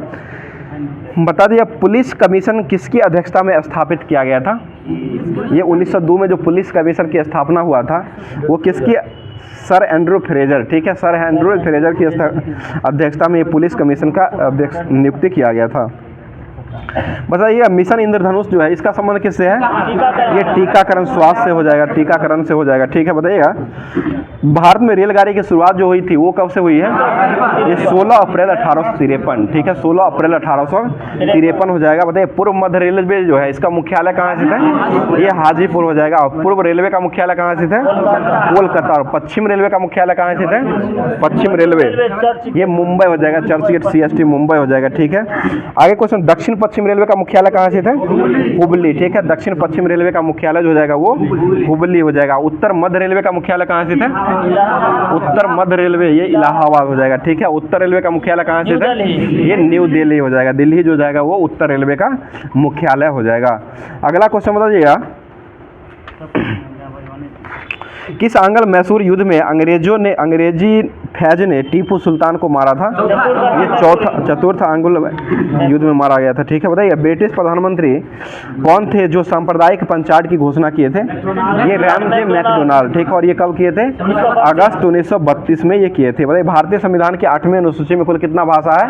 बता दिया पुलिस कमीशन किसकी अध्यक्षता में स्थापित किया गया था? ये 1902 में जो पुलिस कमीशन की स्थापना हुआ था वो किसकी? Sir Andrew Fraser. ठीक है, सर एंड्रू फ्रेजर की अध्यक्षता में ये पुलिस कमीशन का नियुक्ति किया गया था। बताइए मिशन इंद्रधनुष जो है इसका संबंध किससे है? ये टीकाकरण स्वास्थ्य से हो जाएगा, टीकाकरण से हो जाएगा। ठीक है, बताइएगा भारत में रेलगाड़ी की शुरुआत जो हुई थी वो कब से हुई है? ये 16 अप्रैल 1853। ठीक है, 16 अप्रैल 1853 हो जाएगा। बताइए पूर्व मध्य रेलवे जो है इसका मुख्यालय कहाँ स्थित है? ये हाजीपुर हो जाएगा। और पूर्व रेलवे का मुख्यालय कहाँ स्थित है? कोलकाता। और पश्चिम रेलवे का मुख्यालय कहाँ स्थित है? पश्चिम रेलवे ये मुंबई हो जाएगा, चर्चगेट CST मुंबई हो जाएगा। ठीक है, आगे क्वेश्चन, दक्षिण पश्चिम रेलवे का मुख्यालय कहाँ स्थित है? हुबली। ठीक है, दक्षिण पश्चिम रेलवे का मुख्यालय जो हो जाएगा वो हुबली हो जाएगा। उत्तर मध्य रेलवे का मुख्यालय कहाँ स्थित है? उत्तर मध्य रेलवे ये इलाहाबाद हो जाएगा। ठीक है, उत्तर रेलवे का मुख्यालय कहाँ स्थित है? ये न्यू दिल्ली हो जाएगा। दिल्ली जो जाएगा वो उत्तर रेलवे का मुख्यालय हो जाएगा। अगला क्वेश्चन बताइएगा, किस आंग्ल मैसूर युद्ध में अंग्रेजी फैज ने टीपू सुल्तान को मारा था? ये चतुर्थ आंग्ल युद्ध में मारा गया था। ठीक है, बताइए ब्रिटिश प्रधानमंत्री कौन थे जो सांप्रदायिक पंचायत की घोषणा किए थे? ये रैमजे मैकडोनाल्ड। ठीक है, और ये कब किए थे? अगस्त 1932 में ये किए थे। बताइए भारतीय संविधान की 8वीं अनुसूची में कुल कितना भाषा है?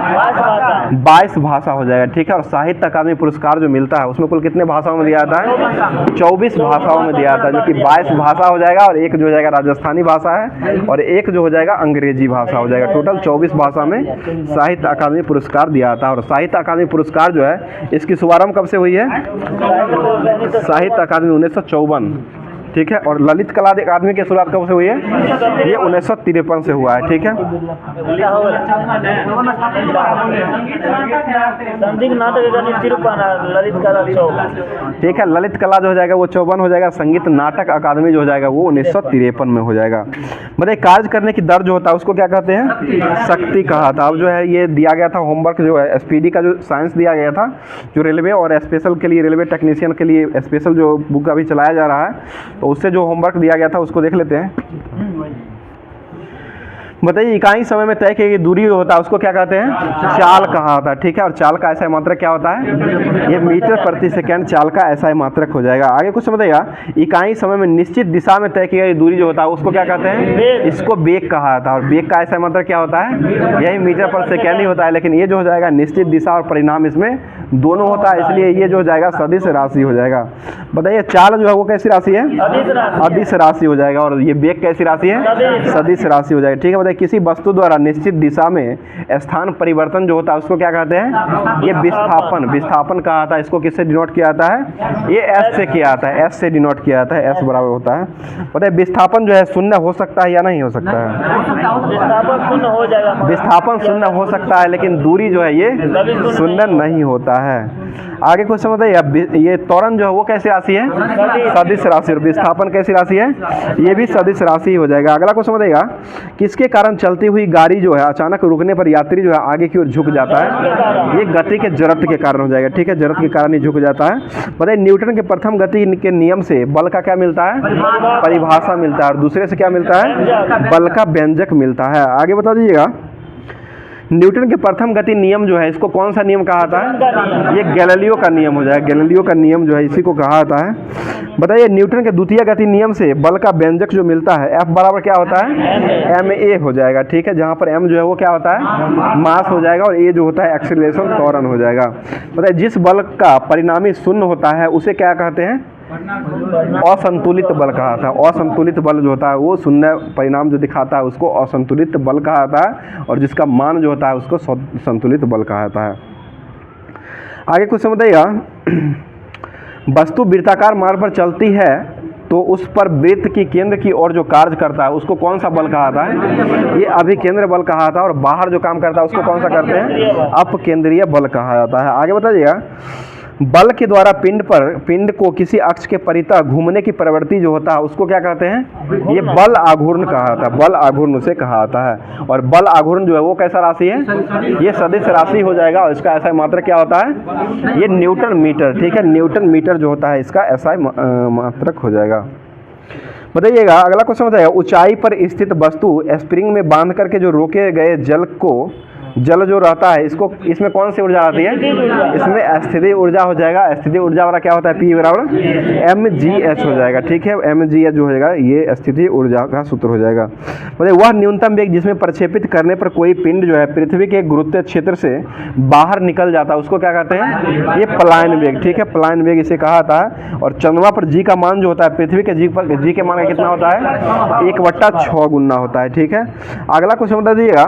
22 भाषा हो जाएगा। ठीक है, और साहित्य अकादमी पुरस्कार जो मिलता है उसमें कुल कितने भाषाओं में दिया जाता है? 24 भाषाओं में दिया जाता है, जो कि 22 भाषा हो जाएगा और एक जो हो जाएगा राजस्थानी भाषा है और एक जो हो जाएगा अंग्रेजी भाषा हो जाएगा। टोटल 24 भाषा में साहित्य अकादमी पुरस्कार दिया था। और साहित्य अकादमी पुरस्कार जो है इसकी शुभारंभ कब से हुई है? साहित्य अकादमी 1954, ठीक है। और ललित कला अकादमी की शुरुआत कब से हुई है? ये 1953 से हुआ है, ठीक है। ठीक है, ललित कला जो हो जाएगा वो 54 हो जाएगा। संगीत नाटक अकादमी जो हो जाएगा वो 1953 में हो जाएगा। मतलब कार्य करने की दर जो होता है उसको क्या कहते हैं? शक्ति कहा था। अब जो है ये दिया गया था होमवर्क जो है एसपीडी का जो साइंस दिया गया था, जो रेलवे और स्पेशल के लिए, रेलवे टेक्नीशियन के लिए स्पेशल जो बुक अभी चलाया जा रहा है, तो उससे जो होमवर्क दिया गया था उसको देख लेते हैं। बताइए, इकाई समय में तय की गई दूरी होता है उसको क्या कहते हैं? चाल कहा होता है, ठीक है। और चाल का ऐसा मात्रक क्या होता है? ये मीटर प्रति सेकंड चाल का ऐसा मात्रक हो जाएगा। आगे कुछ समझिएगा, इकाई समय में निश्चित दिशा में तय की गई दूरी जो होता है उसको क्या कहते हैं? इसको वेग कहा था। और वेग का ऐसा मात्रक क्या होता है? यही मीटर पर सेकेंड ही होता है, लेकिन ये जो हो जाएगा निश्चित दिशा और परिणाम इसमें दोनों होता है, इसलिए ये जो हो जाएगा सदिश राशि हो जाएगा। बताइए, चाल जो है वो कैसी राशि है? अदिश राशि हो जाएगा। और ये वेग कैसी राशि है? सदिश राशि हो जाएगा, ठीक है। किसी वस्तु द्वारा निश्चित दिशा में स्थान परिवर्तन जो होता है उसको क्या कहते हैं? ये विस्थापन कहा था। इसको किससे डिनोट किया जाता है? ये एस से किया जाता है, एस से डिनोट किया जाता है, एस बराबर होता है। पता है विस्थापन जो है शून्य हो सकता है या नहीं हो सकता है? विस्थापन शून्य हो सकता है, लेकिन दूरी जो है ये शून्य नहीं होता है। आगे कुछ समझिए, ये त्वरण जो है वो कैसी राशि है? सदिश राशि। और विस्थापन कैसी राशि है? ये भी सदिश राशि हो जाएगा। अगला कुछ समझिएगा, किसके कारण चलती हुई गाड़ी जो है अचानक रुकने पर यात्री जो है आगे की ओर झुक जाता है? ये गति के जड़त्व के कारण हो जाएगा, ठीक है। जड़त्व के कारण ही झुक जाता है। बताइए, न्यूटन के प्रथम गति के नियम से बल का क्या मिलता है? परिभाषा मिलता है। और दूसरे से क्या मिलता है? बल का व्यंजक मिलता है। आगे बता दीजिएगा, न्यूटन के प्रथम गति नियम जो है इसको कौन सा नियम कहा था? ये गैलीलियो का नियम हो जाएगा। गैलीलियो का नियम जो है इसी को कहा जाता है। बताइए, न्यूटन के द्वितीय गति नियम से बल का व्यंजक जो मिलता है F बराबर क्या होता है? ma हो जाएगा, ठीक है। जहाँ पर m जो है वो क्या होता है? मास हो जाएगा। और a जो होता है एक्सीलरेशन, त्वरण हो जाएगा। बताइए, जिस बल का परिणामी शून्य होता है उसे क्या कहते हैं? असंतुलित बल कहा था। असंतुलित बल जो होता है वो शून्य परिणाम जो दिखाता है उसको असंतुलित बल कहा जाता है। और जिसका मान जो होता है उसको संतुलित बल कहा जाता है। आगे कुछ समझिएगा, वस्तु वृत्ताकार मार्ग पर चलती है तो उस पर वृत्त की केंद्र की ओर जो कार्य करता है उसको कौन सा बल कहा जाता है? ये अभिकेंद्र बल कहा जाता है। और बाहर जो काम करता है उसको कौन सा करते हैं? अपकेंद्रीय बल कहा जाता है। आगे बताइएगा, बल के द्वारा पिंड को किसी अक्ष के परितः घूमने की प्रवृत्ति जो होता है उसको क्या कहते हैं? ये बल आघूर्ण कहा जाता है। बल आघूर्ण उसे कहा जाता है। और बल आघूर्ण जो है वो कैसा राशि है? ये सदिश राशि हो जाएगा। और इसका ऐसा मात्रक क्या होता है? ये न्यूटन मीटर, ठीक है। न्यूटन मीटर जो होता है इसका ऐसा मात्रक हो जाएगा। बताइएगा, अगला क्वेश्चन बताइएगा, ऊंचाई पर स्थित वस्तु स्प्रिंग में बांध करके जो रोके गए जल जो रहता है इसको, इसमें कौन सी ऊर्जा आती है? इसमें स्थितिज ऊर्जा हो जाएगा। स्थितिज ऊर्जा वाला क्या होता है? P बराबर mgh हो जाएगा, ठीक है। mgh जो हो जाएगा ये स्थितिज ऊर्जा का सूत्र हो जाएगा। मतलब वह न्यूनतम वेग जिसमें प्रक्षेपित करने पर कोई पिंड जो है पृथ्वी के गुरुत्वीय क्षेत्र से बाहर निकल जाता है उसको क्या कहते हैं? ये पलायन वेग, ठीक है। पलायन वेग इसे कहा जाता है। और चंद्रमा पर जी का मान जो होता है पृथ्वी के जी के मान का कितना होता है? 1/6 गुना होता है, ठीक है। अगला क्वेश्चन बता दीजिएगा,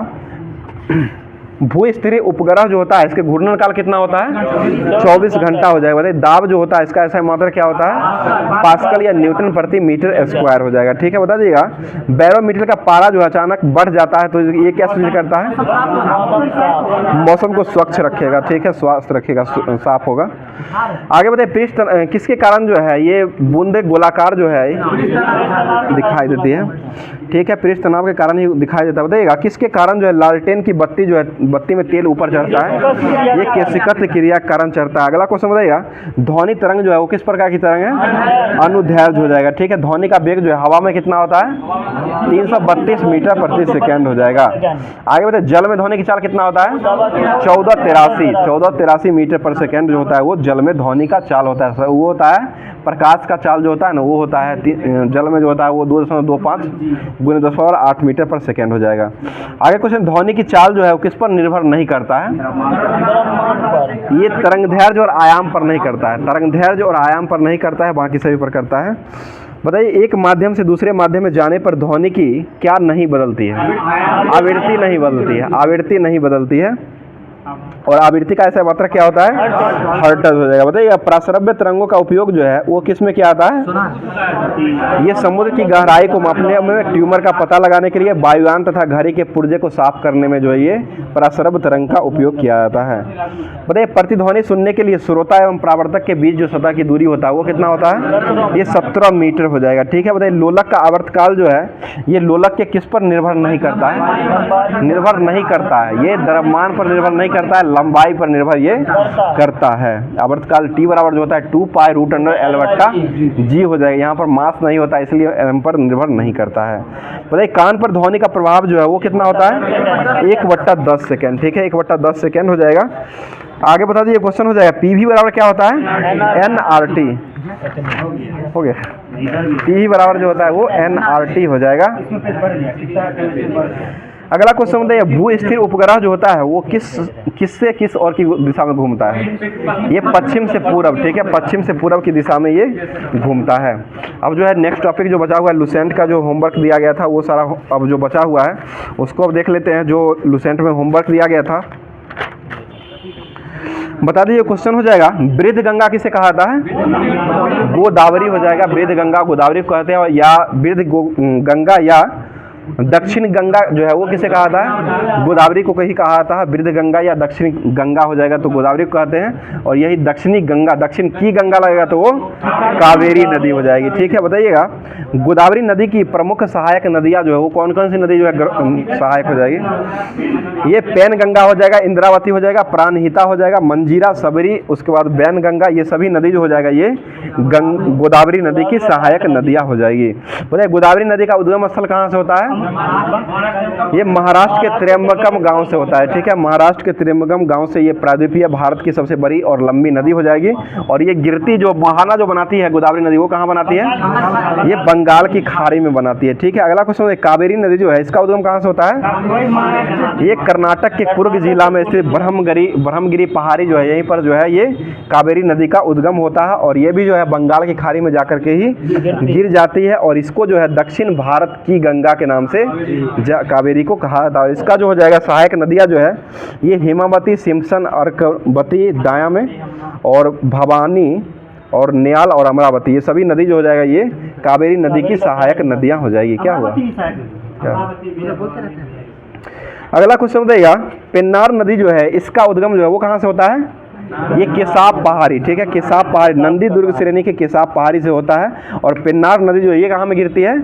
भूस्थिर उपग्रह जो होता है इसके घूर्णन काल कितना होता है? 24 घंटा हो जाएगा। बताइए, दाब जो होता है इसका ऐसा मात्रक क्या होता है? पास्कल या न्यूटन प्रति मीटर स्क्वायर हो जाएगा, ठीक है। बता दीजिएगा, बैरोमीटर का पारा जो अचानक बढ़ जाता है तो ये क्या सूचित करता है? मौसम को स्वच्छ रखेगा, ठीक है। स्वास्थ्य रखेगा, साफ होगा। आगे बताइए, पृष्ठ किसके कारण जो है ये बूंदे गोलाकार जो है दिखाई देती है, ठीक है। पृष्ठ तनाव के कारण ही दिखाई देता है। बताइएगा, किसके कारण जो है लालटेन की बत्ती जो है बत्ती में तेल ऊपर चढ़ता है? ये केशिकत्र क्रिया के कारण चढ़ता है। अगला क्वेश्चन बताइएगा, ध्वनि तरंग जो है वो किस प्रकार की तरंग है? अनुदैर्घ्य हो जाएगा, ठीक है। ध्वनि का वेग जो है हवा में कितना होता है? 332 मीटर प्रति सेकेंड हो जाएगा। आगे बताइए, जल में ध्वनि की चाल कितना होता है? 1483 मीटर पर सेकेंड जो होता है वो जल में ध्वनि का चाल होता है। वो होता है प्रकाश का चाल जो होता है ना वो होता है जल में जो होता है वो 2.25, गुने 10⁸ मीटर पर सेकेंड हो जाएगा। आगे क्वेश्चन, ध्वनि की चाल जो है वो किस पर निर्भर नहीं करता है? ये तरंगदैर्घ्य और आयाम पर नहीं करता है, तरंगदैर्घ्य और आयाम पर नहीं करता है, बाकी सभी पर करता है। बताइए, एक माध्यम से दूसरे माध्यम में जाने पर ध्वनि की क्या नहीं बदलती है? आवृत्ति नहीं बदलती है, आवृत्ति नहीं बदलती है। और आवृत्ति का ऐसा मात्रा क्या होता है? हर्ट्ज हो जाएगा। बताइए, प्रासरव्य तरंगों का उपयोग जो है वो किस में किया आता है? ये समुद्र की गहराई को मापने में, ट्यूमर का पता लगाने के लिए, वायुयान तथा घड़ी के पुर्जे को साफ करने में जो है ये प्रासरव्य तरंग का उपयोग किया जाता है। बताइए, प्रतिध्वनि सुनने के लिए श्रोता एवं परावर्तक के बीच जो सतह की दूरी होता है वो कितना होता है? ये 17 मीटर हो जाएगा। ठीक है। बताइए, लोलक का आवर्तकाल जो है ये लोलक के किस पर निर्भर नहीं करता है? निर्भर नहीं करता है, ये द्रव्यमान पर निर्भर नहीं करता है, लंबाई पर निर्भर ये करता है। आवर्तकाल T बराबर जो होता है 2π√L/G हो जाएगा। यहाँ पर मास नहीं होता है, इसलिए m पर निर्भर नहीं करता है। बताइए, कान पर ध्वनि का प्रभाव जो है वो कितना होता है? 1/10 सेकेंड। ठीक है, 1/10 सेकेंड हो जाएगा। आगे बता दीजिए, क्वेश्चन हो जाएगा, PV बराबर क्या होता है? nRT हो गया। PV बराबर जो होता है वो nRT हो जाएगा। अगला क्वेश्चन बताइए, भू स्थिर उपग्रह जो होता है वो किस और की दिशा में घूमता है? ये पश्चिम से पूरब। ठीक है, पश्चिम से पूरब की दिशा में ये घूमता है। अब जो है नेक्स्ट टॉपिक जो बचा हुआ है, लुसेंट का जो होमवर्क दिया गया था वो सारा अब जो बचा हुआ है उसको अब देख लेते हैं। जो लुसेंट में होमवर्क दिया गया था, बता दीजिए। क्वेश्चन हो जाएगा, वृद्ध गंगा किसे कहा जाता है? गोदावरी हो जाएगा। वृद्ध गंगा गोदावरी को कहते हैं, या वृद्ध गंगा या दक्षिण गंगा जो है वो किसे कहा था? गोदावरी को कहीं कहा था। वृद्ध गंगा या दक्षिण गंगा हो जाएगा तो गोदावरी को कहते हैं। और यही दक्षिणी गंगा, दक्षिण की गंगा लगेगा तो वो कावेरी नदी हो जाएगी। ठीक है। बताइएगा, गोदावरी नदी की प्रमुख सहायक नदियां जो है वो कौन कौन सी नदी जो है सहायक हो जाएगी? ये पैन गंगा हो जाएगा, इंद्रावती हो जाएगा, प्राणहिता हो जाएगा, मंजीरा, सबरी, उसके बाद बैन गंगा, ये सभी नदी जो हो जाएगा ये गोदावरी नदी की सहायक नदियां हो जाएगी। बताइए, गोदावरी नदी का उद्गम स्थल कहाँ से होता है? ये महाराष्ट्र के त्र्यंबकम गांव से होता है। ठीक है, महाराष्ट्र के त्र्यंबकम गांव से ये प्रायद्वीपीय भारत की सबसे बड़ी और लंबी नदी हो जाएगी। और ये गिरती जो बहाना जो बनाती है गोदावरी नदी वो कहाँ बनाती है? ये बंगाल की खाड़ी में बनाती है। ठीक है। अगला क्वेश्चन है, कावेरी नदी जो है इसका उद्गम कहाँ से होता है? ये कर्नाटक के कुर्ग जिला में स्थित ब्रह्मगिरी पहाड़ी जो है यहीं पर जो है ये कावेरी नदी का उद्गम होता है। और ये भी जो है बंगाल की खाड़ी में जाकर के ही गिर जाती है। और इसको जो है दक्षिण भारत की गंगा के नाम से कावेरी को कहा था। इसका जो हो जाएगा सहायक नदियां जो है ये हेमावती, सिमसन, अर्कवती दाया में, और भवानी और न्याल और अमरावती, ये सभी नदी जो हो जाएगा ये कावेरी नदी की सहायक नदियां हो जाएगी। क्या हुआ? अगला क्वेश्चन बताइएगा, पेन्नार नदी जो है इसका उद्गम जो है वो कहाँ से होता है? ये केसाब पहाड़ी। ठीक है, केसाब पहाड़ी नंदी दुर्ग श्रेणी के केसाब पहाड़ी से होता है। और पेन्नार नदी जो है ये कहाँ में गिरती है?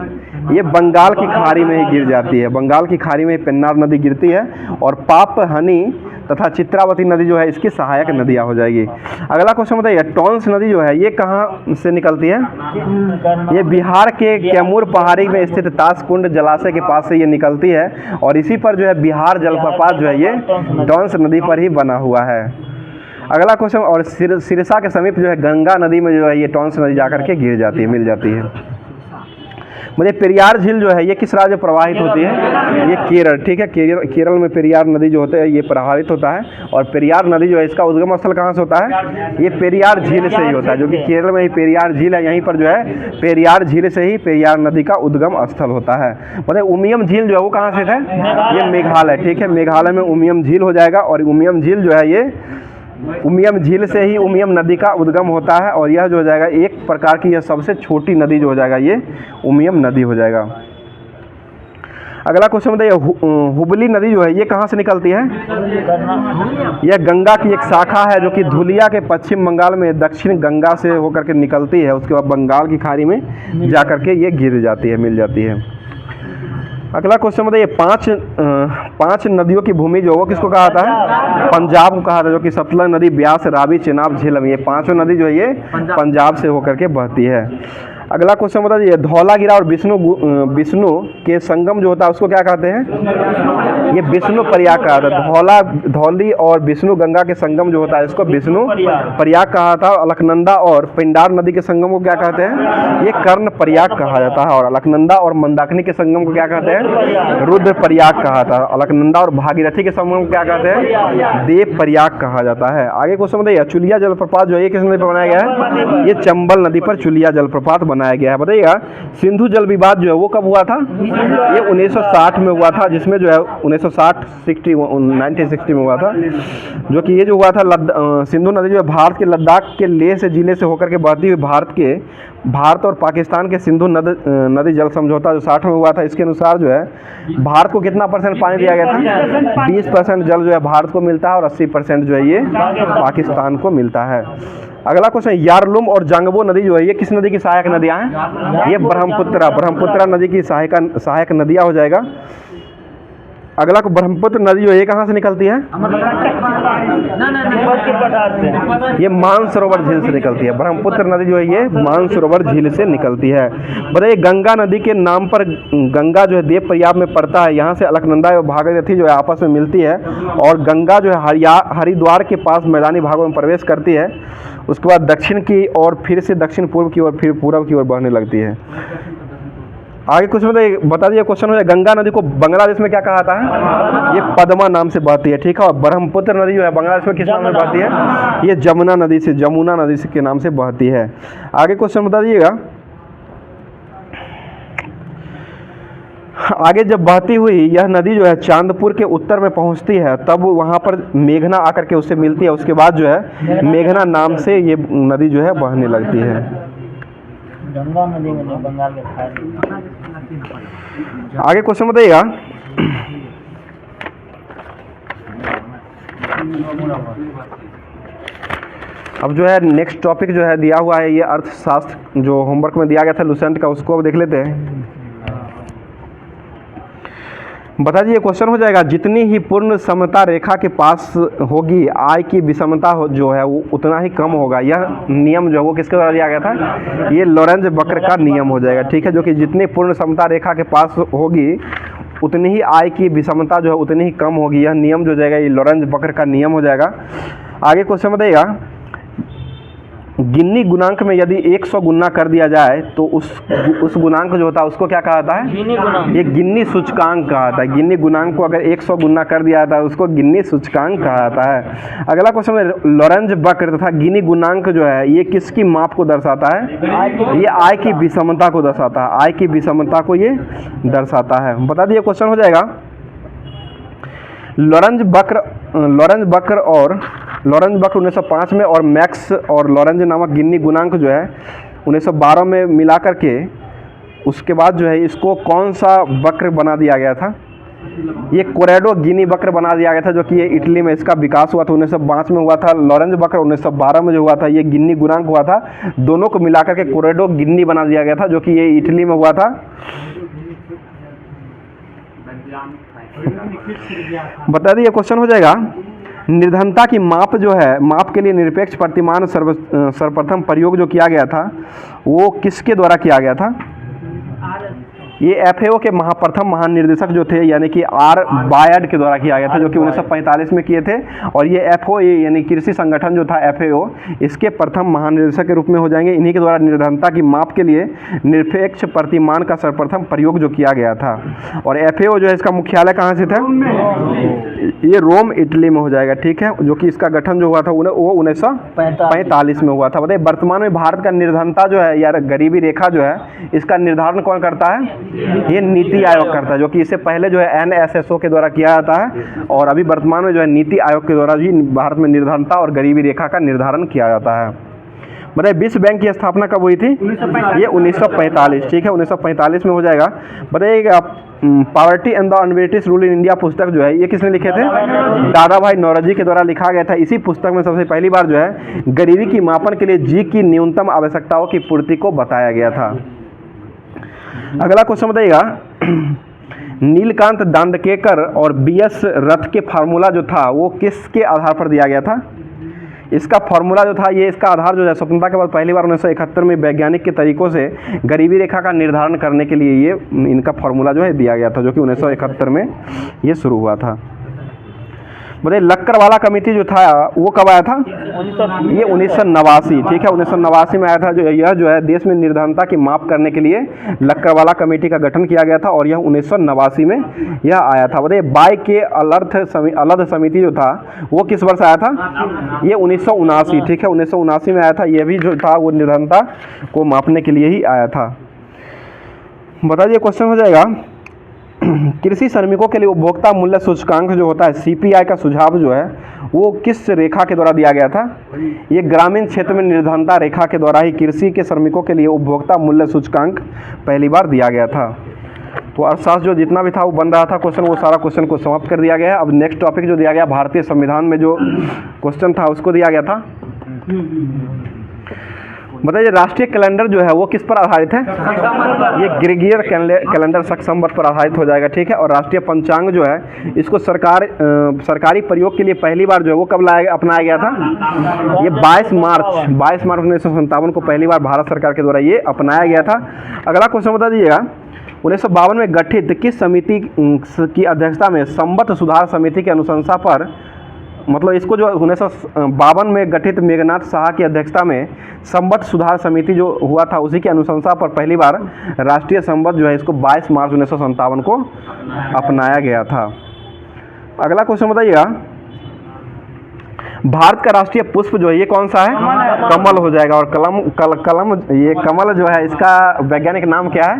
ये बंगाल की खाड़ी में ही गिर जाती है। बंगाल की खाड़ी में पेन्नार नदी गिरती है। और पापहनी तथा चित्रावती नदी जो है इसकी सहायक नदियाँ हो जाएगी। अगला क्वेश्चन बताइए, टॉन्स नदी जो है ये कहाँ से निकलती है? ये बिहार के कैमूर पहाड़ी में स्थित ताशकुंड जलाशय के पास से ये निकलती है। और इसी पर जो है बिहार जलप्रपात जो है ये टॉन्स नदी पर ही बना हुआ है। अगला क्वेश्चन, और सिरसा के समीप जो है गंगा नदी में जो है ये टॉन्स नदी जाकर के गिर जाती है, मिल जाती है। मुझे पेरियार झील जो है ये किस राज्य में प्रवाहित होती है? ये केरल। ठीक है, केरल में पेरियार नदी जो होता है ये प्रभावित होता है। और पेरियार नदी जो है इसका उद्गम स्थल कहाँ से होता है? ये पेरियार झील से ही होता है, जो कि केरल में ही पेरियार झील है। यहीं पर जो है पेरियार झील से ही पेरियार नदी का उद्गम स्थल होता है। मतलब उमियम झील जो है वो कहाँ से है? ये मेघालय। ठीक है, मेघालय में उमियम झील हो जाएगा। और उमियम झील जो है ये उमियम झील से ही उमियम नदी का उद्गम होता है। और यह जो हो जाएगा एक प्रकार की यह सबसे छोटी नदी जो हो जाएगा ये उमियम नदी हो जाएगा। अगला क्वेश्चन बताइए, हुबली नदी जो है ये कहाँ से निकलती है? यह गंगा की एक शाखा है जो कि धुलिया के पश्चिम बंगाल में दक्षिण गंगा से होकर के निकलती है। उसके बाद बंगाल की खाड़ी में जाकर के ये गिर जाती है, मिल जाती है। अगला क्वेश्चन बताइए, पांच नदियों की भूमि जो वो किसको कहा था? पंजाब को कहा था, जो कि सतलज नदी, ब्यास, रावी, चेनाब, झेलम, ये पांचों नदी जो है ये पंजाब से होकर के बहती है। अगला क्वेश्चन बता दीजिए, धौलागिरा और विष्णु के संगम जो होता है उसको क्या कहते हैं? ये विष्णु प्रयाग कहा था। धौली और विष्णु गंगा के संगम जो होता है इसको विष्णु प्रयाग कहा था। अलकनंदा और पिंडार नदी के संगम को क्या कहते हैं? ये कर्ण प्रयाग कहा जाता है। और अलकनंदा और मंदाकिनी के संगम को क्या कहते हैं? रुद्र प्रयाग कहा था। अलकनंदा और भागीरथी के संगम को क्या कहते हैं? देव प्रयाग कहा जाता है। आगे क्वेश्चन बताइए, चुलिया जलप्रपात जो है किस नदी पर बनाया गया है? ये चंबल नदी पर चुलिया जलप्रपात बनाया गया है। बताइएगा, सिंधु जल विवाद जो है वो कब हुआ था? ये 1960 में हुआ था, जिसमें जो है 1960 में हुआ था, जो कि ये जो हुआ था सिंधु नदी जो है भारत के लद्दाख के लेह से जिले से होकर के बहती हुई भारत और पाकिस्तान के सिंधु नदी जल समझौता जो 60 में हुआ था, इसके अनुसार जो है भारत को कितना % पानी दिया गया था? 20% जल जो है भारत को मिलता है और 80% जो है ये पाकिस्तान को मिलता है। अगला क्वेश्चन, यारलुम और जांगबो नदी जो है ये किस नदी की सहायक नदियां हैं? ये ब्रह्मपुत्र नदी की सहायक नदियां हो जाएगा। अगला को ब्रह्मपुत्र नदी जो है कहाँ से निकलती है? ये मानसरोवर झील से निकलती है। ब्रह्मपुत्र नदी जो है ये मानसरोवर झील से निकलती है। बताइए, गंगा नदी के नाम पर गंगा जो है देव प्रयाग में पड़ता है। यहाँ से अलकनंदा और भागीरथी जो है आपस में मिलती है और गंगा जो है हरिद्वार के पास मैदानी भागों में प्रवेश करती है। उसके बाद दक्षिण की और फिर से दक्षिण पूर्व की ओर फिर पूर्व की ओर बहने लगती है। आगे कुछ बता दिए क्वेश्चन है, गंगा नदी को बांग्लादेश में क्या कहा जाता है? ये पद्मा नाम से बहती है। ठीक है। और ब्रह्मपुत्र नदी जो है बांग्लादेश में किस नाम से बहती है? ये जमुना नदी के नाम से बहती है। आगे क्वेश्चन बता दीजिएगा, आगे जब बहती हुई यह नदी जो है चांदपुर के उत्तर में पहुंचती है, तब वहां पर मेघना आकर के उससे मिलती है। उसके बाद जो है मेघना नाम से ये नदी जो है बहने लगती है। गंगा नदी में बंगाल के आगे क्वेश्चन बताइएगा, अब जो है नेक्स्ट टॉपिक जो है दिया हुआ है, ये अर्थशास्त्र जो होमवर्क में दिया गया था लुसेंट का, उसको अब देख लेते हैं। बता दीजिए, क्वेश्चन हो जाएगा, जितनी ही पूर्ण समता रेखा के पास होगी आय की विषमता जो है वो उतना ही कम होगा। यह नियम जो है वो किसके द्वारा दिया गया था? ये लॉरेंज वक्र का नियम हो जाएगा। ठीक है। जो कि जितनी पूर्ण समता रेखा के पास होगी उतनी ही आय की विषमता जो है उतनी ही कम होगी। यह नियम जो जाएगा ये लॉरेंज वक्र का नियम हो जाएगा। आगे क्वेश्चन बताइएगा, गिन्नी गुणांक में यदि 100 गुना कर दिया जाए तो उस गुणांक जो होता है उसको क्या कहा जाता है? ये गिन्नी सूचकांक कहा जाता है। गिन्नी गुणांक को अगर 100 गुना कर दिया जाता है उसको गिन्नी सूचकांक कहा जाता है। अगला क्वेश्चन है, लॉरेंज वक्र तथा गिन्नी गुणांक जो है ये किसकी माप को दर्शाता है? ये आय की विषमता को दर्शाता है। आय की विषमता को ये दर्शाता है। बता दिए, क्वेश्चन हो जाएगा, लॉरेंज वक्र 1905 में और मैक्स और लॉरेंज नामक गिन्नी गुणांक जो है 1912 में मिला करके उसके बाद जो है इसको कौन सा वक्र बना दिया गया था? ये कोरेडो गिनी वक्र बना दिया गया था, जो कि ये इटली में इसका विकास हुआ था। 1905 में हुआ था लॉरेंज वक्र, 1912 में जो हुआ था ये गिन्नी गुणांक हुआ था। दोनों को मिलाकर के कोरेडो गिन्नी बना दिया गया था, जो कि ये इटली में हुआ था। बता दिए, क्वेश्चन हो जाएगा, निर्धनता की माप जो है, माप के लिए निरपेक्ष प्रतिमान सर्वप्रथम प्रयोग जो किया गया था वो किसके द्वारा किया गया था? ये एफएओ के प्रथम महानिर्देशक जो थे यानी कि आर बायड के द्वारा किया गया था, जो कि 1945 में किए थे। और ये एफओ यानी कृषि संगठन जो था एफएओ, इसके प्रथम महानिर्देशक के रूप में हो जाएंगे। इन्हीं के द्वारा निर्धनता की माप के लिए निरपेक्ष प्रतिमान का सर्वप्रथम प्रयोग जो किया गया था। और एफएओ जो है इसका मुख्यालय कहाँ से था? ये रोम इटली में हो जाएगा। ठीक है। जो कि इसका गठन जो हुआ था वो 1945 में हुआ था। बताइए, वर्तमान में भारत का निर्धनता जो है या गरीबी रेखा जो है इसका निर्धारण कौन करता है? ये नीति आयोग करता है, जो कि इससे पहले जो है एनएसएसओ के द्वारा किया जाता है और अभी वर्तमान में जो है नीति आयोग के द्वारा भी भारत में निर्धनता और गरीबी रेखा का निर्धारण किया जाता है। बताइए, विश्व बैंक की स्थापना कब हुई थी? ये 1945। ठीक है, 1945 में हो जाएगा। बताइएगा, poverty and the un-British rule in India पुस्तक जो है ये किसने लिखे थे? दादा भाई नौरोजी के द्वारा लिखा गया था। इसी पुस्तक में सबसे पहली बार जो है गरीबी की मापन के लिए जी की न्यूनतम आवश्यकताओं की पूर्ति को बताया गया था। अगला क्वेश्चन बताइएगा, नीलकांत दांडकेकर और बीएस रथ के फार्मूला जो था वो किसके आधार पर दिया गया था? इसका फॉर्मूला जो था ये, इसका आधार जो है स्वतंत्रता के बाद पहली बार 1971 में वैज्ञानिक के तरीक़ों से गरीबी रेखा का निर्धारण करने के लिए ये इनका फॉर्मूला जो है दिया गया था, जो कि 1971 में ये शुरू हुआ था। बताइए लक्करवाला कमेटी जो था वो कब आया था? ये 1989, ठीक है, 1989 में आया था। यह जो है देश में निर्धनता की माप करने के लिए लक्करवाला कमेटी का गठन किया गया था और यह 1989 में यह आया था। बताइए बाय के अलर्थ समिति जो था वो किस वर्ष आया था? ये 1979, ठीक है, 1979 में आया था। यह भी जो था वो निर्धनता को मापने के लिए ही आया था। बताइए क्वेश्चन हो जाएगा, कृषि श्रमिकों के लिए उपभोक्ता मूल्य सूचकांक जो होता है CPI का सुझाव जो है वो किस रेखा के द्वारा दिया गया था? ये ग्रामीण क्षेत्र में निर्धनता रेखा के द्वारा ही कृषि के श्रमिकों के लिए उपभोक्ता मूल्य सूचकांक पहली बार दिया गया था। तो अर्थशास्त्र जो जितना भी था वो बन रहा था क्वेश्चन, वो सारा क्वेश्चन को समाप्त कर दिया गया है। अब नेक्स्ट टॉपिक जो दिया गया भारतीय संविधान में जो क्वेश्चन था उसको दिया गया था। बताइए राष्ट्रीय कैलेंडर जो है वो किस पर आधारित है? ये ग्रेगोरियन कैलेंडर सक्संवत पर आधारित हो जाएगा, ठीक है। और राष्ट्रीय पंचांग जो है इसको सरकारी प्रयोग के लिए पहली बार जो है वो कब अपनाया गया था? ये 22 मार्च 1957 को पहली बार भारत सरकार के द्वारा ये अपनाया गया था। अगला क्वेश्चन बता दीजिएगा, 1952 में गठित किस समिति की अध्यक्षता में संबद्ध सुधार समिति की अनुशंसा पर, मतलब इसको जो 1952 में गठित मेघनाथ साहा की अध्यक्षता में संबद्ध सुधार समिति जो हुआ था उसी की अनुशंसा पर पहली बार राष्ट्रीय संबद्ध जो है इसको 22 मार्च 1957 को अपनाया गया था। अगला क्वेश्चन बताइएगा, भारत का राष्ट्रीय पुष्प जो है ये कौन सा है? कमल हो जाएगा। और कलम ये कमल जो है इसका वैज्ञानिक नाम क्या है?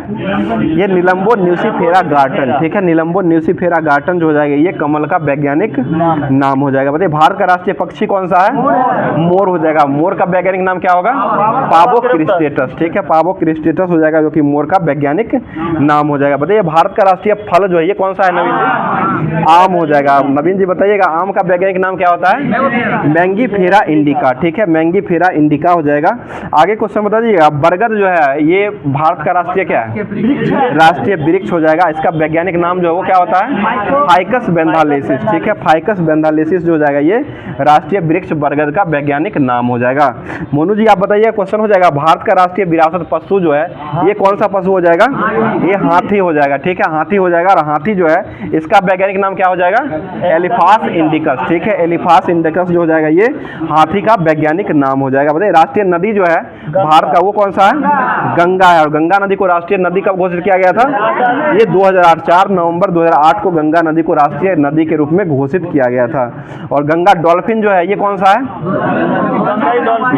ये निलंबो न्यूसीफेरा गार्टन, ठीक है, निलंबो न्यूसीफेरा गार्टन जो हो जाएगा ये कमल का वैज्ञानिक नाम हो जाएगा। बताइए भारत का राष्ट्रीय पक्षी कौन सा है? मोर हो जाएगा। मोर का वैज्ञानिक नाम क्या होगा? पावो क्रिस्टेटस, ठीक है, पावो क्रिस्टेटस हो जाएगा जो कि मोर का वैज्ञानिक नाम हो जाएगा। बताइए भारत का राष्ट्रीय फल जो है ये कौन सा है नवीन जी? आम हो जाएगा। नवीन जी बताइएगा आम का वैज्ञानिक नाम क्या होता है? मैंगीफेरा इंडिका, ठीक है, मैंगीफेरा इंडिका हो जाएगा। आगे क्वेश्चन बता दीजिएगा, बरगद जो है ये भारत का राष्ट्रीय क्या है? राष्ट्रीय वृक्ष हो जाएगा। इसका वैज्ञानिक नाम जो है वो क्या होता है? फाइकस बेंथालेसिस, ठीक है, फाइकस बेंथालेसिस जो हो जाएगा ये राष्ट्रीय वृक्ष बरगद का वैज्ञानिक नाम हो जाएगा। मोनू जी आप बताइए क्वेश्चन हो जाएगा, भारत का राष्ट्रीय विरासत पशु जो है ये कौन सा पशु हो जाएगा? ये हाथी हो जाएगा, ठीक है, हाथी हो जाएगा। और हाथी जो है इसका वैज्ञानिक नाम क्या हो जाएगा? एलिफास इंडिकस, ठीक है, एलिफास इंडिकस जो हो जाएगा ये हाथी का वैज्ञानिक नाम हो जाएगा। बताइए राष्ट्रीय नदी जो है भारत का वो कौन सा है? गंगा है। और गंगा नदी को राष्ट्रीय नदी कब घोषित किया गया था? ये 2008 4 नवंबर 2008 को गंगा नदी को राष्ट्रीय नदी के रूप में घोषित किया गया था। और गंगा डॉल्फिन जो है ये कौन सा है?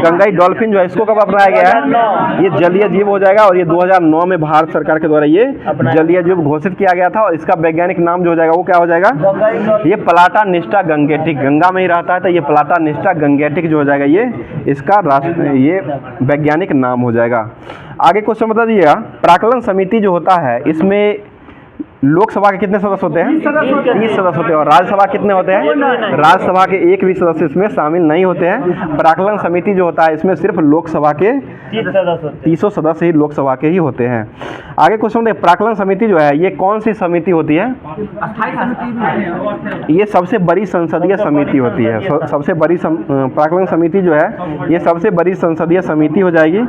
गंगाई डॉल्फिन जो है इसको कब अपनाया गया है? ये जलीय जीव हो जाएगा। और ये 2009 में भारत सरकार के द्वारा ये जलीय जीव घोषित किया गया था। और इसका वैज्ञानिक नाम जो हो जाएगा वो क्या हो जाएगा? ये प्लाटानिस्टा गंगेटिक, गंगा में ही रहता है तो ये प्लाटानिस्टा गंगेटिक जो हो जाएगा ये इसका ये वैज्ञानिक नाम हो जाएगा। आगे क्वेश्चन बता दीजिएगा, प्राक्कलन समिति जो होता है इसमें लोकसभा के कितने सदस्य होते हैं? 30 सदस्य होते हैं। और राज्यसभा कितने होते हैं? राज्यसभा के एक भी सदस्य इसमें शामिल नहीं होते हैं। प्राक्कलन समिति जो होता है इसमें सिर्फ लोकसभा के 30 सदस्य ही लोकसभा के ही होते हैं। आगे क्वेश्चन देखिए, प्राक्कलन समिति जो है ये कौन सी समिति होती है? ये सबसे बड़ी संसदीय समिति होती है। सबसे बड़ी प्राक्कलन समिति जो है ये सबसे बड़ी संसदीय समिति हो जाएगी।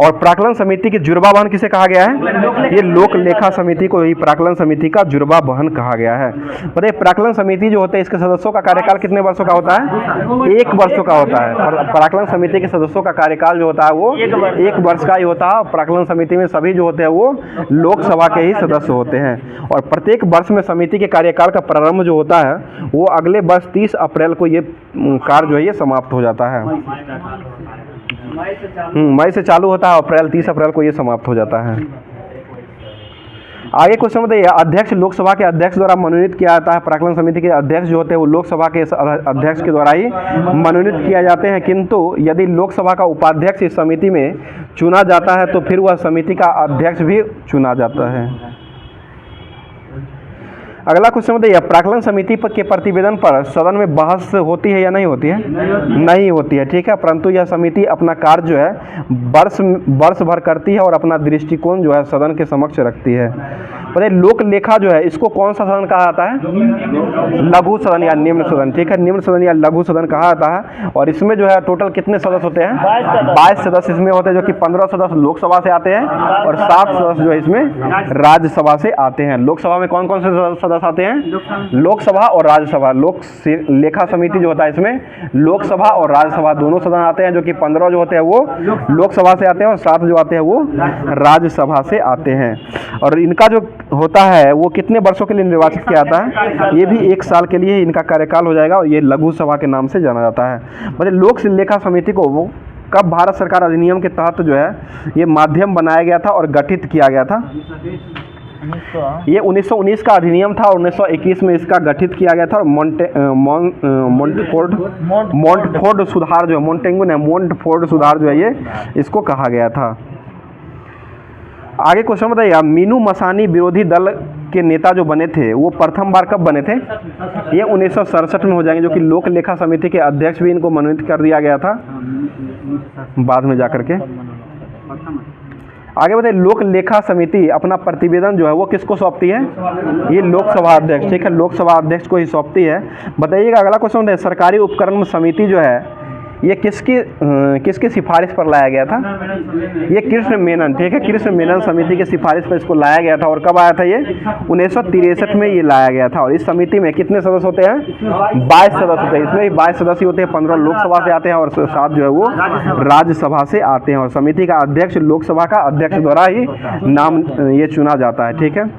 और प्राक्कलन समिति की जुर्बा बहन किसे कहा गया है? ये लोक लेखा समिति को ही प्राक्कलन समिति का जुर्बा बहन कहा गया है। बताइए प्राक्कलन समिति जो होते हैं इसके सदस्यों का कार्यकाल कितने वर्षों का होता है? 1 वर्षों का होता है। और प्राक्कलन समिति के सदस्यों का कार्यकाल जो होता है वो 1 वर्ष का ही होता है। प्राक्कलन समिति में सभी जो होते हैं वो लोकसभा के ही सदस्य होते हैं। और प्रत्येक वर्ष में समिति के कार्यकाल का प्रारंभ जो होता है वो अगले वर्ष 30 अप्रैल को ये कार्य जो है ये समाप्त हो जाता है। मई से चालू होता है, अप्रैल 30 अप्रैल को ये समाप्त हो जाता है। आगे क्वेश्चन बताइए, अध्यक्ष लोकसभा के अध्यक्ष द्वारा मनोनीत किया जाता है। प्राक्कलन समिति के अध्यक्ष जो होते हैं वो लोकसभा के अध्यक्ष के द्वारा ही मनोनीत किया जाते हैं। किंतु यदि लोकसभा का उपाध्यक्ष इस समिति में चुना जाता है तो फिर वह समिति का अध्यक्ष भी चुना जाता है। अगला क्वेश्चन बताइए, प्राक्कलन समिति के प्रतिवेदन पर सदन में बहस होती है या नहीं होती है? नहीं होती है, ठीक है। परंतु यह समिति अपना कार्य जो है वर्ष भर करती है और अपना दृष्टिकोण जो है सदन के समक्ष रखती है। बताइए लोक लेखा जो है इसको कौन सा सदन कहा जाता है? लघु सदन या निम्न सदन, ठीक है, निम्न सदन या लघु सदन कहा जाता है। और इसमें जो है टोटल कितने सदस्य होते हैं? 22 सदस्य इसमें होते हैं, जो कि 15 सदस्य लोकसभा से आते हैं और 7 सदस्य जो है इसमें राज्यसभा से आते हैं। लोकसभा में कौन कौन से सदस्य आते हैं? लोकसभा और राज्यसभा। लोक लेखा समिति जो होता है इसमें लोकसभा और राज्यसभा दोनों सदन आते हैं, जो कि 15 जो होते हैं वो लोकसभा से आते हैं और 7 जो आते हैं वो राज्यसभा से आते हैं। और इनका जो होता है वो कितने वर्षों के लिए निर्वाचित किया जाता है? ये भी 1 साल के लिए इनका कार्यकाल हो जाएगा और ये लघु सभा के नाम से जाना जाता है। मतलब लोक लेखा समिति को वो कब भारत सरकार अधिनियम के तहत जो है ये माध्यम बनाया गया था और गठित किया गया था? ये 1919 का अधिनियम था और 1921 में इसका गठित किया गया था। और मोंटफोर्ड सुधार जो है, मोंटेगू ने मोंटफोर्ड सुधार जो है ये इसको कहा गया था। आगे क्वेश्चन बताइए, मीनू मसानी विरोधी दल के नेता जो बने थे वो प्रथम बार कब बने थे? ये 1967 में हो जाएंगे, जो कि लोक लेखा समिति के अध्यक्ष भी इनको मनोनीत कर दिया गया था बाद में जाकर के। आगे बताइए, लोक लेखा समिति अपना प्रतिवेदन जो है वो किसको सौंपती है? ये लोकसभा अध्यक्ष, ठीक है, लोकसभा अध्यक्ष को ही सौंपती है। बताइएगा अगला क्वेश्चन है, सरकारी उपकरण समिति जो है ये किसकी सिफारिश पर लाया गया था? ये कृष्ण मेनन, ठीक है, कृष्ण मेनन समिति की सिफारिश पर इसको लाया गया था। और कब आया था ये? 1963 में ये लाया गया था। और इस समिति में कितने सदस्य होते हैं? 22 सदस्य होते हैं। इसमें 22 सदस्य होते हैं, 15 लोकसभा से आते हैं और 7 जो है वो राज्यसभा से आते हैं। और समिति का अध्यक्ष लोकसभा का अध्यक्ष द्वारा ही नाम ये चुना जाता है, ठीक है।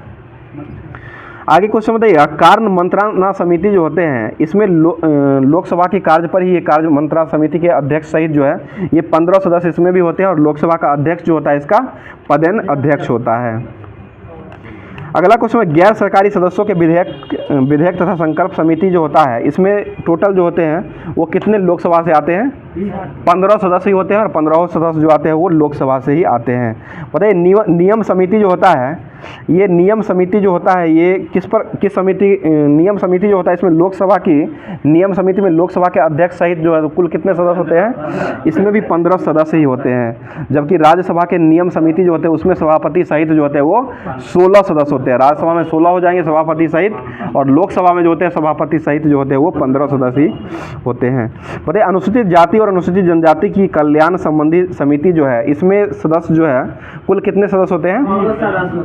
आगे क्वेश्चन बताइए, कार्य मंत्रणा समिति जो होते हैं इसमें लोकसभा की कार्य पर ही ये कार्य मंत्रणा समिति के अध्यक्ष सहित जो है ये 15 सदस्य इसमें भी होते हैं। और लोकसभा का अध्यक्ष जो होता है इसका पदेन अध्यक्ष होता है। अगला क्वेश्चन है, गैर सरकारी सदस्यों के विधेयक तथा संकल्प समिति जो होता है इसमें टोटल जो होते हैं वो कितने लोकसभा से आते हैं? 15 सदस्य ही होते हैं और 15 सदस्य जो आते हैं वो लोकसभा से ही आते हैं। बताइए नियम समिति जो होता है, ये नियम समिति जो होता है ये किस समिति? नियम समिति जो होता है इसमें लोकसभा की नियम समिति में लोकसभा के अध्यक्ष सहित जो है कुल कितने सदस्य होते हैं? इसमें भी 15 सदस्य ही होते हैं। जबकि राज्यसभा के नियम समिति जो होते हैं उसमें सभापति सहित जो होते हैं वो 16 सदस्य होते हैं। राज्यसभा में 16 हो जाएंगे सभापति सहित, और लोकसभा में जो होते हैं सभापति सहित जो होते हैं वो 15 सदस्य ही होते हैं। बताइए अनुसूचित जाति और अनुसूचित जनजाति की कल्याण संबंधी समिति जो है इसमें सदस्य जो है कुल कितने सदस्य होते हैं?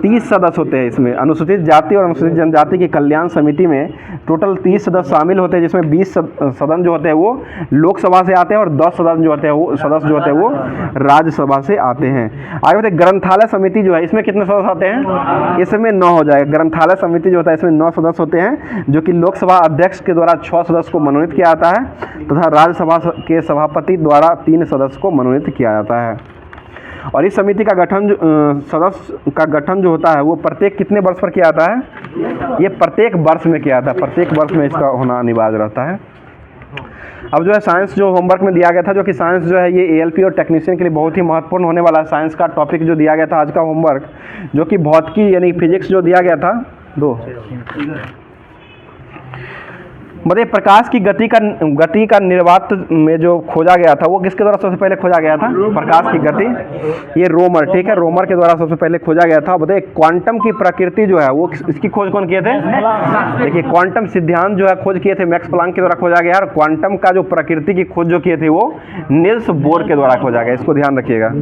30 सदस्य होते हैं। इसमें अनुसूचित जाति और अनुसूचित जनजाति की कल्याण समिति में टोटल 30 सदस्य शामिल होते हैं, जिसमें 20 सदन जो होते हैं वो लोकसभा से आते हैं और 10 सदन जो होते हैं वो सदस्य जो होते हैं वो राज्यसभा से आते हैं। आगे बताइए ग्रंथालय समिति जो है इसमें कितने सदस्य आते हैं? इसमें 9 हो जाएगा। ग्रंथालय समिति जो होता है इसमें 9 सदस्य होते हैं, जो कि लोकसभा अध्यक्ष के द्वारा 6 सदस्य को मनोनीत किया जाता है तथा राज्यसभा के सभापति द्वारा 3 सदस्य को मनोनीत किया जाता है। और इस समिति का गठन सदस्य का गठन जो होता है वो प्रत्येक कितने वर्ष पर किया जाता है? ये प्रत्येक वर्ष में किया जाता है, प्रत्येक वर्ष में इसका होना अनिवार्य रहता है। अब जो है साइंस जो होमवर्क में दिया गया था, जो कि साइंस जो है ये एएलपी और टेक्नीशियन के लिए बहुत ही महत्वपूर्ण होने वाला है। साइंस का टॉपिक जो दिया गया था आज का होमवर्क, जो कि भौतिकी यानी फिजिक्स जो दिया गया था बताइए प्रकाश की गति का निर्वात में जो खोजा गया था वो किसके द्वारा सबसे पहले खोजा गया था? प्रकाश की गति, ये रोमर, ठीक है, रोमर के द्वारा सबसे पहले खोजा गया था। बताइए क्वांटम की प्रकृति जो है वो इसकी खोज कौन किए थे? देखिए क्वांटम सिद्धांत जो है खोज किए थे मैक्स प्लांक के द्वारा खोजा गया, और क्वांटम का जो प्रकृति की खोज जो किए थे वो नील्स बोर के द्वारा खोजा गया। इसको ध्यान रखिएगा।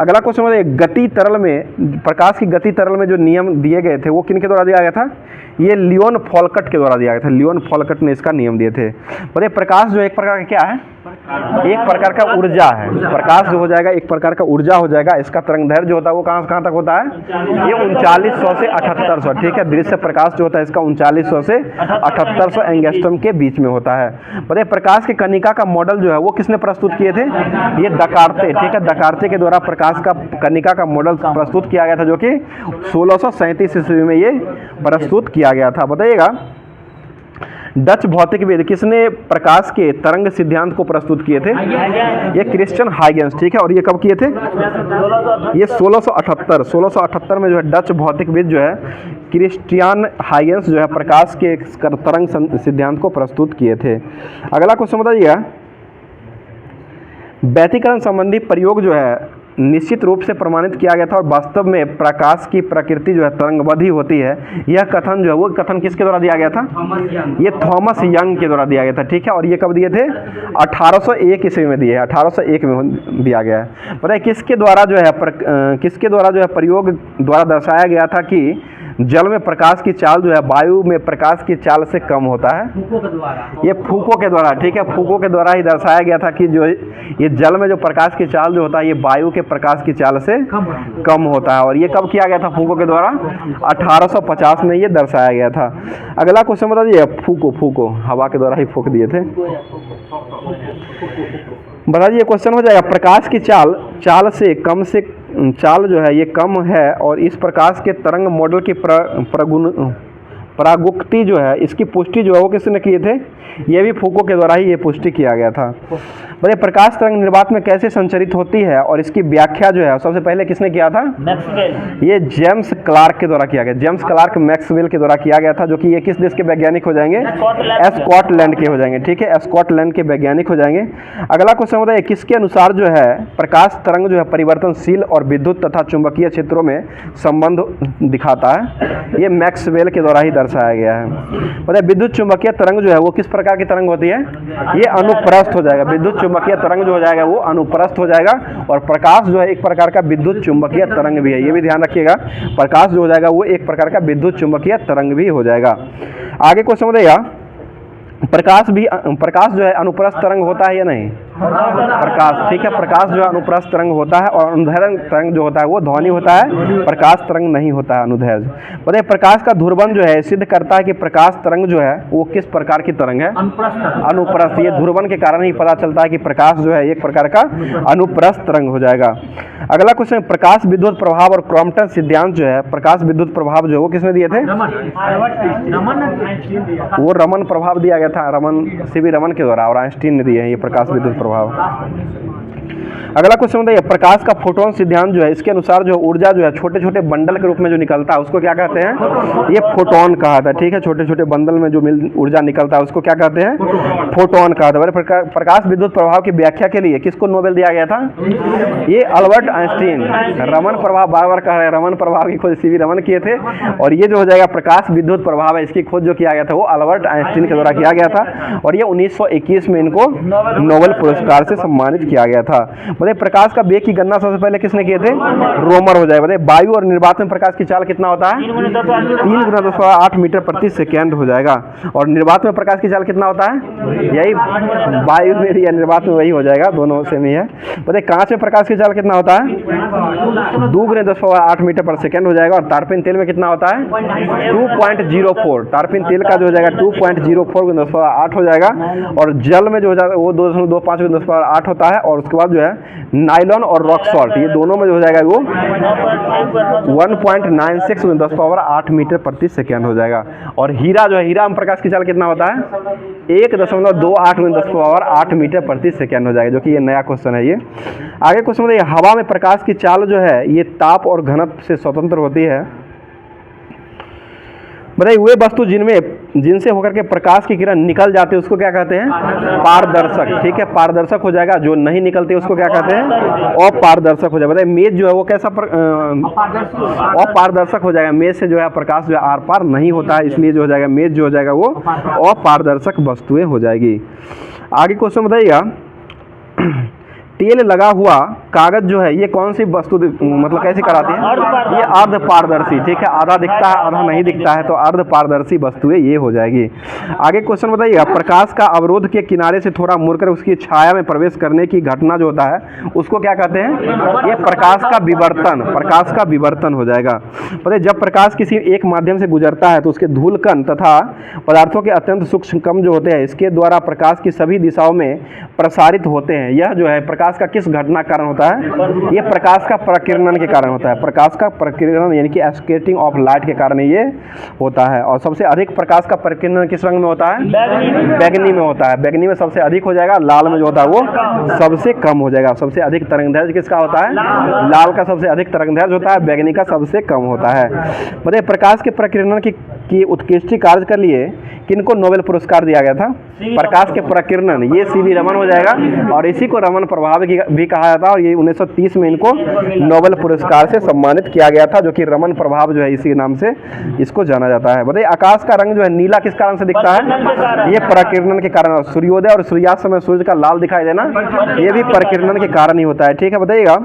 अगला क्वेश्चन बताइए गति तरल में, प्रकाश की गति तरल में जो नियम दिए गए थे वो किनके द्वारा दिया गया था? ये लियोन फॉल्कट के द्वारा दिया गया था। लियोन फॉल्कट ने इसका नियम दिए थे। बताइए प्रकाश जो एक प्रकार का क्या है? एक प्रकार का ऊर्जा है। प्रकाश जो हो जाएगा एक प्रकार का ऊर्जा हो जाएगा। इसका तरंगदैर्घ्य जो होता है वो कहाँ से कहाँ तक होता है? ये 3900 से 7800, ठीक है। दृश्य प्रकाश जो होता है इसका 3900 से 7800 एंगस्ट्रॉम के बीच में होता है। बताइए प्रकाश की कणिका का मॉडल जो है वो किसने प्रस्तुत किए थे? ये दकार्ते, ठीक है, दकार्ते के द्वारा प्रकाश का कणिका का मॉडल प्रस्तुत किया गया था, जो कि 1637 ईस्वी में ये प्रस्तुत किया गया था। बताइएगा डच भौतिकविद किसने प्रकाश के तरंग सिद्धांत को प्रस्तुत किए थे? ये क्रिश्चियन हाइगेंस, ठीक है। और ये कब किए थे? ये 1678 में जो है डच भौतिकविद जो है क्रिश्चियन हाइगेंस जो है प्रकाश के तरंग सिद्धांत को प्रस्तुत किए थे। अगला क्वेश्चन बताइएगा व्यतिकरण संबंधी प्रयोग जो है निश्चित रूप से प्रमाणित किया गया था और वास्तव में प्रकाश की प्रकृति जो है तरंगबद्ध ही होती है। यह कथन जो है वो कथन किसके द्वारा दिया गया था? ये थॉमस यंग के द्वारा दिया गया था, ठीक है। और ये कब दिए थे? 1801 ईस्वी में दिए हैं, 1801 में दिया गया है। बताइए किसके द्वारा जो है प्रयोग द्वारा दर्शाया गया था कि जल में प्रकाश की चाल जो है वायु में प्रकाश की चाल से कम होता है? फूको के द्वारा। ये फूको के द्वारा, ठीक है, फूको के द्वारा ही दर्शाया गया था कि जो ये जल में जो प्रकाश की चाल जो होता है ये वायु के प्रकाश की चाल से कम होता है। और ये कब किया गया था फूको के द्वारा? 1850 में ये दर्शाया गया था। अगला क्वेश्चन बता दीजिए। फूको हवा के द्वारा ही फूक दिए थे। बता दीजिए क्वेश्चन हो जाएगा, प्रकाश की चाल जो है ये कम है और इस प्रकाश के तरंग मॉडल की प्रागुक्ति जो है इसकी पुष्टि जो है वो किसने किए थे? ये भी फूको के द्वारा ही ये पुष्टि किया गया था। बताइए प्रकाश तरंग निर्वात में कैसे संचरित होती है और इसकी व्याख्या जो है सबसे पहले किसने किया था? मैक्सवेल। ये जेम्स क्लार्क के द्वारा किया गया। जेम्स क्लार्क मैक्सवेल के द्वारा किया गया था, जो कि ये किस देश के वैज्ञानिक हो जाएंगे? स्कॉटलैंड के हो जाएंगे, ठीक है, स्कॉटलैंड के वैज्ञानिक हो जाएंगे। अगला क्वेश्चन बताइए किसके अनुसार जो है प्रकाश तरंग जो है परिवर्तनशील और विद्युत तथा चुंबकीय क्षेत्रों में संबंध दिखाता है? ये मैक्सवेल के द्वारा ही दर्शाया गया है। बताइए विद्युत चुंबकीय तरंग जो है वो किस प्रकार की तरंग होती है? ये अनुप्रस्थ हो जाएगा। विद्युत चुंबकीय तरंग जो हो जाएगा वो अनुप्रस्थ हो जाएगा। और प्रकाश जो है एक प्रकार का विद्युत चुंबकीय तरंग भी है, ये भी ध्यान रखिएगा। प्रकाश जो हो जाएगा वो एक प्रकार का विद्युत चुंबकीय तरंग भी हो जाएगा। आगे क्वेश्चन बताइएगा, प्रकाश जो है अनुप्रस्थ तरंग होता है या नहीं? प्रकाश, ठीक है, प्रकाश जो है अनुप्रस्थ तरंग होता है और अनुदैर्घ्य तरंग जो होता है वो ध्वनि होता है, प्रकाश तरंग नहीं होता है, अनुदैर्घ्य। बताइए प्रकाश का ध्रुवण जो है सिद्ध करता है कि प्रकाश तरंग जो है वो किस प्रकार की तरंग है? अनुप्रस्थ। ये ध्रुवण के कारण ही पता चलता है कि प्रकाश जो है एक प्रकार का अनुप्रस्थ तरंग हो जाएगा। अगला क्वेश्चन, प्रकाश विद्युत प्रभाव और क्रॉम्पटन सिद्धांत जो है प्रकाश विद्युत प्रभाव जो है वो किसने दिए थे? वो रमन प्रभाव दिया गया था, सीवी रमन के द्वारा, और आइंस्टीन ने दिए हैं ये प्रकाश विद्युत प्रभाव। अगला क्वेश्चन बताइए, प्रकाश का फोटोन सिद्धांत जो है इसके अनुसार जो ऊर्जा जो है छोटे छोटे बंडल के रूप में जो निकलता है उसको क्या कहते हैं? ये फोटोन कहा था, ठीक है, छोटे छोटे बंडल में जो ऊर्जा निकलता है उसको क्या कहते हैं? फोटोन कहा था। प्रकाश विद्युत प्रभाव की व्याख्या के लिए किसको नोबेल दिया गया था? ये अल्बर्ट आइंस्टीन। रमन प्रभाव बार बार कह रहे हैं, रमन प्रभाव की खोज सीवी रमन किए थे, और ये जो हो जाएगा प्रकाश विद्युत प्रभाव है इसकी खोज जो किया गया था वो अल्बर्ट आइंस्टीन के द्वारा किया गया था, और ये 1921 में इनको नोबेल पुरस्कार से सम्मानित किया गया था। बताइए प्रकाश का वेग की गणना सबसे पहले किसने किए थे? रोमर हो जाएगा। बताइए वायु और निर्वात में प्रकाश की चाल कितना होता है? 3 × 10⁸ मीटर प्रति सेकेंड हो जाएगा। और निर्वात में प्रकाश की चाल कितना होता है? यही वायु में या निर्वात में वही हो जाएगा, दोनों सेम ही है। बताइए कांच में प्रकाश की चाल कितना होता है? 2 × 10⁸ मीटर पर सेकेंड हो जाएगा। और तारपीन तेल में कितना होता है? 2.04। तारपीन तेल का जो हो जाएगा 2.04 × 10⁸ हो जाएगा। और जल में जो हो जाएगा वो 2.25 × 10⁸ होता है। और उसके बाद जो है नाइलॉन और रॉक सॉल्ट, ये दोनों में जो हो जाएगा वो 1.96 × 10⁸ मीटर प्रति सेकेंड हो जाएगा। और हीरा जो है, हीरा में प्रकाश की चाल कितना होता है? 1.28 × 10⁸ मीटर प्रति सेकेंड हो जाएगा, जो कि ये नया क्वेश्चन है। ये आगे क्वेश्चन बताइए, हवा में प्रकाश की चाल जो है ये ताप और घनत्व से स्वतंत्र होती है। बताइए वे वस्तु जिनसे होकर के प्रकाश की किरण निकल जाती है उसको क्या कहते हैं? पारदर्शक, ठीक है, पारदर्शक हो जाएगा। जो नहीं निकलती उसको क्या कहते हैं? अपारदर्शक हो जाएगा। बताइए मेज जो है वो कैसा अपारदर्शक हो जाएगा। मेज से जो है प्रकाश जो है आर पार नहीं होता है, इसलिए जो हो जाएगा मेज जो हो जाएगा वो अपारदर्शक वस्तुएं हो जाएगी। आगे क्वेश्चन बताइएगा, तेल लगा हुआ कागज जो है ये कौन सी वस्तु मतलब कैसे कराती है? ये अर्ध पारदर्शी, ठीक है, आधा दिखता है आधा नहीं दिखता है, तो अर्ध पारदर्शी वस्तुएं ये हो जाएगी। आगे क्वेश्चन बताइएगा, प्रकाश का अवरोध के किनारे से थोड़ा मुड़कर उसकी छाया में प्रवेश करने की घटना जो होता है उसको क्या कहते हैं? ये प्रकाश का विवर्तन हो जाएगा। बताइए जब प्रकाश किसी एक माध्यम से गुजरता है तो उसके धूल कण तथा पदार्थों के अत्यंत सूक्ष्म कण जो होते हैं इसके द्वारा प्रकाश की सभी दिशाओं में प्रसारित होते हैं। यह जो है प्रकाश का किस घटना कारण होता है? ये प्रकाश का प्रकीर्णन के कारण होता है। प्रकाश का प्रकीर्णन यानी कि स्कैटरिंग ऑफ लाइट के कारण ये होता है। और सबसे अधिक प्रकाश का प्रकीर्णन किस रंग में होता है? बैगनी में होता है। बैगनी में सबसे अधिक हो जाएगा, लाल में जो होता है वो सबसे कम हो जाएगा। सबसे अधिक तरंगदैर्घ्य किसका होता है? लाल का सबसे अधिक तरंगदैर्घ्य होता है, बैगनी का सबसे कम होता है। बताइए प्रकाश के प्रकीर्णन की कि उत्कृष्ट कार्य के लिए किनको नोबेल पुरस्कार दिया गया था? प्रकाश के प्रकीर्णन, ये सीवी रमन हो जाएगा और इसी को रमन प्रभाव भी कहा जाता है और ये 1930 में इनको नोबेल पुरस्कार से सम्मानित किया गया था, जो कि रमन प्रभाव जो है इसी नाम से इसको जाना जाता है। बताइए आकाश का रंग जो है नीला किस कारण से दिखता है? ये प्रकीर्णन के कारण। सूर्योदय और सूर्यास्त समय सूर्य का लाल दिखाई देना, ये भी प्रकीर्णन के कारण ही होता है। ठीक है, बताइएगा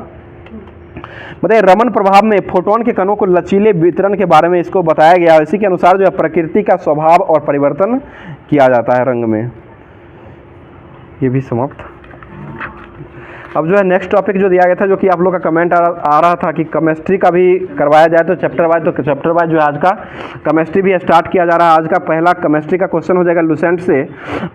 रमन प्रभाव में फोटोन के कणों को लचीले वितरण के बारे में इसको बताया गया है। इसी के अनुसार जो है प्रकृति का स्वभाव और परिवर्तन किया जाता है रंग में। ये भी समाप्त। अब जो है नेक्स्ट टॉपिक जो दिया गया था, जो कि आप लोग का कमेंट आ रहा था कि केमिस्ट्री का भी करवाया जाए तो चैप्टर वाइज, तो चैप्टर वाइज जो है आज का केमिस्ट्री भी स्टार्ट किया जा रहा है। आज का पहला केमिस्ट्री का क्वेश्चन हो जाएगा लुसेंट से।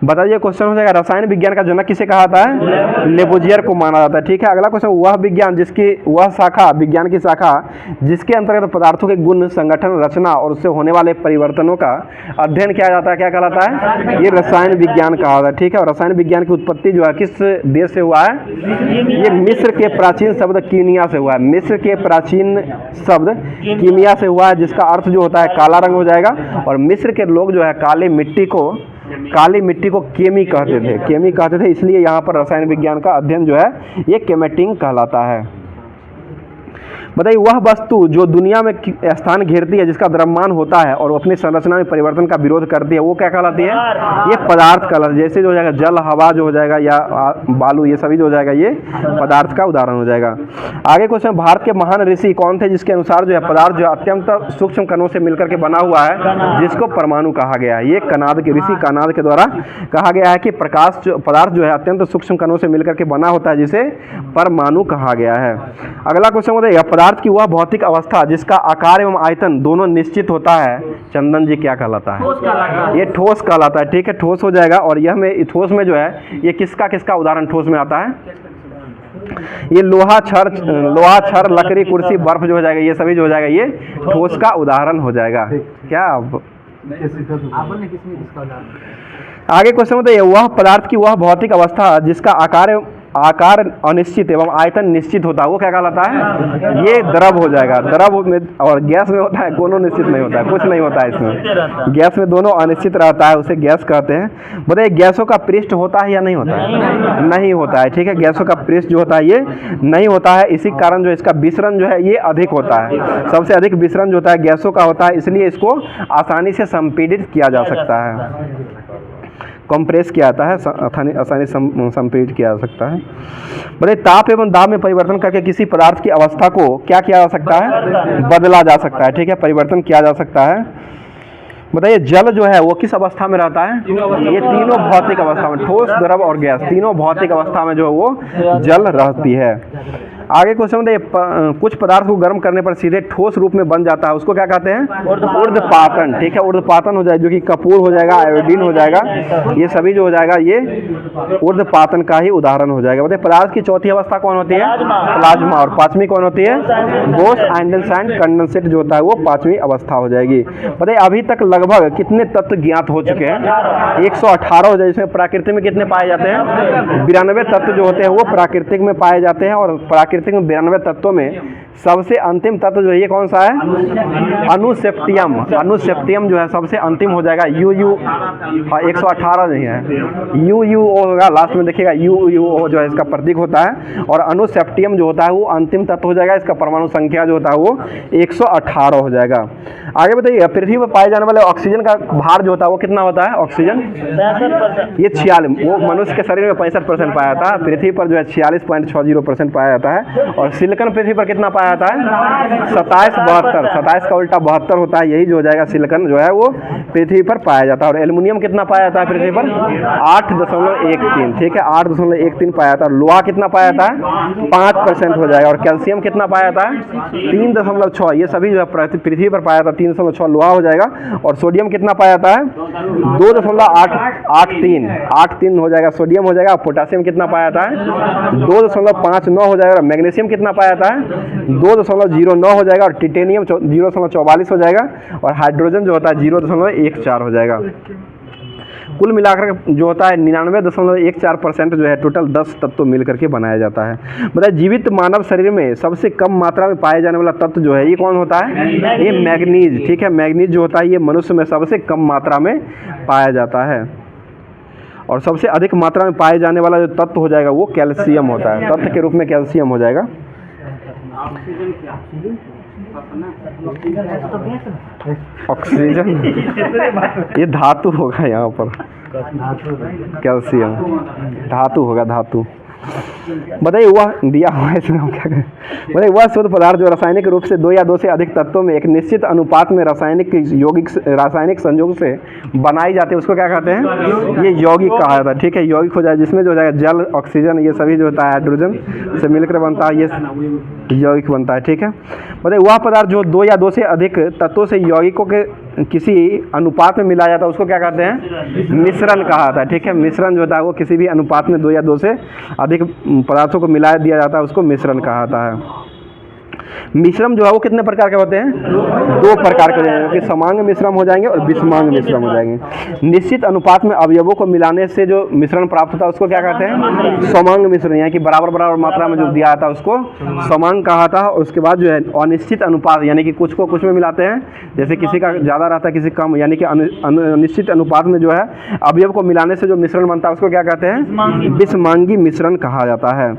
बताइए क्वेश्चन हो जाएगा रसायन विज्ञान का जनक किसे कहा जाता है? लेबुजियर को माना जाता है। ठीक है, अगला क्वेश्चन, वह विज्ञान जिसकी वह शाखा, विज्ञान की शाखा जिसके अंतर्गत पदार्थों के गुण, संगठन, रचना और उससे होने वाले परिवर्तनों का अध्ययन किया जाता है, क्या कहलाता है? ये रसायन विज्ञान कहा जाता है। ठीक है, और रसायन विज्ञान की उत्पत्ति जो है किस देश से हुआ है? ये मिस्र के प्राचीन शब्द कीमिया से हुआ है। मिस्र के प्राचीन शब्द कीमिया से हुआ है, जिसका अर्थ जो होता है काला रंग हो जाएगा। और मिस्र के लोग जो है काली मिट्टी को केमी कहते थे, केमी कहते थे, इसलिए यहाँ पर रसायन विज्ञान का अध्ययन जो है ये केमेटिंग कहलाता है। बताइए वह वस्तु जो दुनिया में स्थान घेरती है, जिसका द्रव्यमान होता है और वो अपनी संरचना में परिवर्तन का विरोध करती है, वो क्या कहलाती है? ये पदार्थ कहलाता है। जैसे जो हो जाएगा जल, हवा जो हो जाएगा या बालू, ये सभी जो हो जाएगा ये पदार्थ का उदाहरण हो जाएगा। आगे क्वेश्चन, भारत के महान ऋषि कौन थे जिसके अनुसार जो है पदार्थ जो अत्यंत सूक्ष्म कणों से मिलकर के बना हुआ है, जिसको परमाणु कहा गया है? ये कनाद के ऋषि कनाद के द्वारा कहा गया है कि प्रकाश जो पदार्थ जो है अत्यंत सूक्ष्म कणों से मिलकर के बना होता है, जिसे परमाणु कहा गया है। अगला क्वेश्चन बताइए पदार्थ की वह भौतिक अवस्था जिसका आकार एवं आयतन दोनों निश्चित होता है, चंदन जी क्या कहलाता है? ये ठोस कहलाता है। ठीक है, ठोस हो जाएगा। और यह में ठोस में जो है ये किसका उदाहरण ठोस में आता है? ये लोहा, छड़, लकड़ी, कुर्सी, बर्फ जो हो जाएगा, ये सभी जो हो जाएगा ये ठोस का उदाहरण हो जाएगा। क्या आगे क्वेश्चन बताइए वह पदार्थ की वह भौतिक अवस्था जिसका आकार अनिश्चित एवं आयतन निश्चित होता है, वो क्या कहलाता है? ये द्रव हो जाएगा। द्रव में और गैस में होता है, दोनों निश्चित नहीं होता है, कुछ नहीं होता है इसमें। गैस में दोनों अनिश्चित रहता है, उसे गैस कहते हैं। बताइए गैसों का पृष्ठ होता है या नहीं होता है? नहीं होता है। ठीक है, गैसों का पृष्ठ जो होता है ये नहीं होता है। इसी कारण जो इसका विसरण जो है ये अधिक होता है। सबसे अधिक विसरण जो होता है गैसों का होता है, इसलिए इसको आसानी से संपीड़ित किया जा सकता है, कंप्रेस किया जाता है, आसानी से संपीड़ित किया जा सकता है। बताइए ताप एवं दाब में परिवर्तन करके किसी पदार्थ की अवस्था को क्या किया जा सकता है? बदला जा सकता है। ठीक है, परिवर्तन किया जा सकता है। बताइए जल जो है वो किस अवस्था में रहता है? ये तीनों भौतिक अवस्था में, ठोस, द्रव और गैस, तीनों भौतिक अवस्था में जो है वो जल रहती है। आगे क्वेश्चन में कुछ पदार्थ को गर्म करने पर सीधे ठोस रूप में बन जाता है, उसको क्या कहते हैं? ऊर्ध्वपातन। ठीक है, ऊर्ध्वपातन हो जाएगा, जो कि कपूर हो जाएगा, आयोडीन हो जाएगा, ये सभी जो हो जाएगा ये ऊर्ध्वपातन का ही उदाहरण हो जाएगा। बताइए पदार्थ की चौथी अवस्था कौन होती है? प्लाज्मा। और पांचवी कौन होती है? बोस आइंडनसाइन कंडेंसेट जो होता है वो पांचवी अवस्था हो जाएगी। बताइए अभी तक लगभग कितने तत्व ज्ञात हो चुके हैं? 118 हो जाए, जिसमें प्राकृतिक में कितने पाए जाते हैं? 92 तत्व जो होते हैं वो प्राकृतिक में पाए जाते हैं। और प्राकृतिक में 92 तत्वों में सबसे अंतिम तत्व जो है ये कौन सा है? अनुसेप्टियम। अनुसेप्टियम जो है सबसे अंतिम हो जाएगा। UU 118 नहीं है, UUO होगा लास्ट में, देखिएगा UUO जो है इसका प्रतीक होता है। और अनुसेप्टियम जो होता है वो अंतिम तत्व हो जाएगा, इसका परमाणु संख्या जो होता है वो 118 हो जाएगा। आगे बताइए पृथ्वी पर पाए जाने वाले ऑक्सीजन का भार जो होता है वो कितना होता है? ऑक्सीजन ये 46, वो मनुष्य के शरीर में 65% पाया जाता है, पृथ्वी पर जो है 46.60% पाया जाता है। और सिलिकॉन पृथ्वी पर कितना पाया जाता है? 27 27 का उल्टा 72 होता है, यही जो हो जाएगा सिलिकॉन जो है वो पृथ्वी पर पाया जाता है। और एल्युमिनियम कितना पाया जाता है पृथ्वी पर? 8.13। ठीक है, 8.13 पाया जाता है। लोहा कितना पाया जाता है? 5% हो जाएगा। और कैल्शियम कितना पाया जाता है? 3.6। ये सभी जो है पृथ्वी पर पाया जाता है, 3.6 लोहा हो जाएगा। और सोडियम कितना पाया जाता है? 2.883 हो जाएगा, सोडियम हो जाएगा। पोटासियम कितना पाया जाता है? 2.59 हो जाएगा। मैग्नीशियम कितना पाया जाता है? 2.09 हो जाएगा। और टिटेनियम 0.44 हो जाएगा। और हाइड्रोजन जो होता है 0.14 हो जाएगा। कुल मिलाकर जो होता है 99.14% जो है टोटल 10 तत्व मिल करके बनाया जाता है। मतलब जीवित मानव शरीर में सबसे कम मात्रा में पाए जाने वाला तत्व जो है ये कौन होता है? ये मैग्नीज। ठीक है, मैग्नीज जो होता है ये मनुष्य में सबसे कम मात्रा में पाया जाता है। और सबसे अधिक मात्रा में पाए जाने वाला जो तत्व हो जाएगा वो कैल्शियम होता है। तत्व के रूप में कैल्शियम हो जाएगा। ऑक्सीजन ये धातु होगा, यहाँ पर कैल्शियम धातु होगा, धातु। बताइए वह दिया हुआ है इसमें हम क्या करें? बताइए वह शुद्ध पदार्थ जो रासायनिक रूप से 2 या 2 से अधिक तत्वों में एक निश्चित अनुपात में रासायनिक संयोग से बनाई जाती है उसको क्या कहते हैं? ये यौगिक कहा जाता है। ठीक है, यौगिक हो जाए जिसमें जो हो जाएगा जल, ऑक्सीजन ये सभी जो होता है हाइड्रोजन से मिलकर बनता है, ये यौगिक बनता है। ठीक है, बताइए वह पदार्थ जो 2 या 2 से अधिक तत्वों से यौगिकों के किसी अनुपात में मिलाया जाता है उसको क्या कहते हैं? मिश्रण कहा जाता है। ठीक है, मिश्रण जो होता है वो किसी भी अनुपात में 2 या 2 से अधिक पदार्थों को मिला दिया जाता है उसको मिश्रण कहा जाता है। मिश्रम जो है वो कितने प्रकार के होते हैं? 2 प्रकार के हो जाएंगे, समांग मिश्रम हो जाएंगे और विषमांग मिश्रम हो जाएंगे। निश्चित अनुपात में अवयवों को मिलाने से जो मिश्रण प्राप्त होता है उसको क्या कहते हैं? समांग मिश्रण, यानी कि बराबर मात्रा में जो दिया जाता है उसको समांग कहा था। उसके बाद जो है अनिश्चित अनुपात, यानी कि कुछ को कुछ में मिलाते हैं, जैसे किसी का ज़्यादा रहता है किसी कम, यानी कि अनिश्चित अनुपात में जो है अवयव को मिलाने से जो मिश्रण बनता है उसको क्या कहते हैं? विषमांगी मिश्रण कहा जाता है।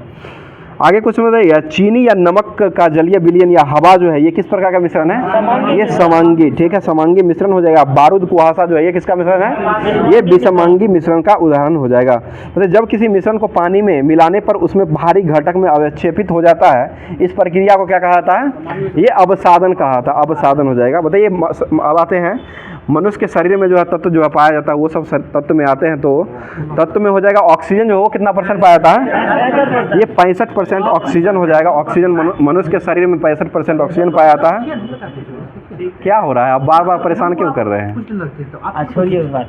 आगे कुछ बताइए, चीनी या नमक का जलीय विलयन या हवा जो है ये किस प्रकार का मिश्रण है? ये समांगी। ठीक है, समांगी मिश्रण हो जाएगा। बारूद कुहासा जो है ये किसका मिश्रण है? ये विषमांगी मिश्रण का उदाहरण हो जाएगा। मतलब जब किसी मिश्रण को पानी में मिलाने पर उसमें भारी घटक में अवक्षेपित हो जाता है, इस प्रक्रिया को क्या कहा जाता है? ये अवसादन कहा था, अवसादन हो जाएगा। बताइए अब आते हैं मनुष्य के शरीर में जो है तत्व जो है पाया जाता है वो सब तत्व में आते हैं। तो तत्व में हो जाएगा ऑक्सीजन जो है वो कितना परसेंट पाया जाता है? ये 65% ऑक्सीजन हो जाएगा। ऑक्सीजन मनुष्य के शरीर में 65% ऑक्सीजन पाया जाता है। क्या हो रहा है, आप बार बार परेशान क्यों कर रहे हैं?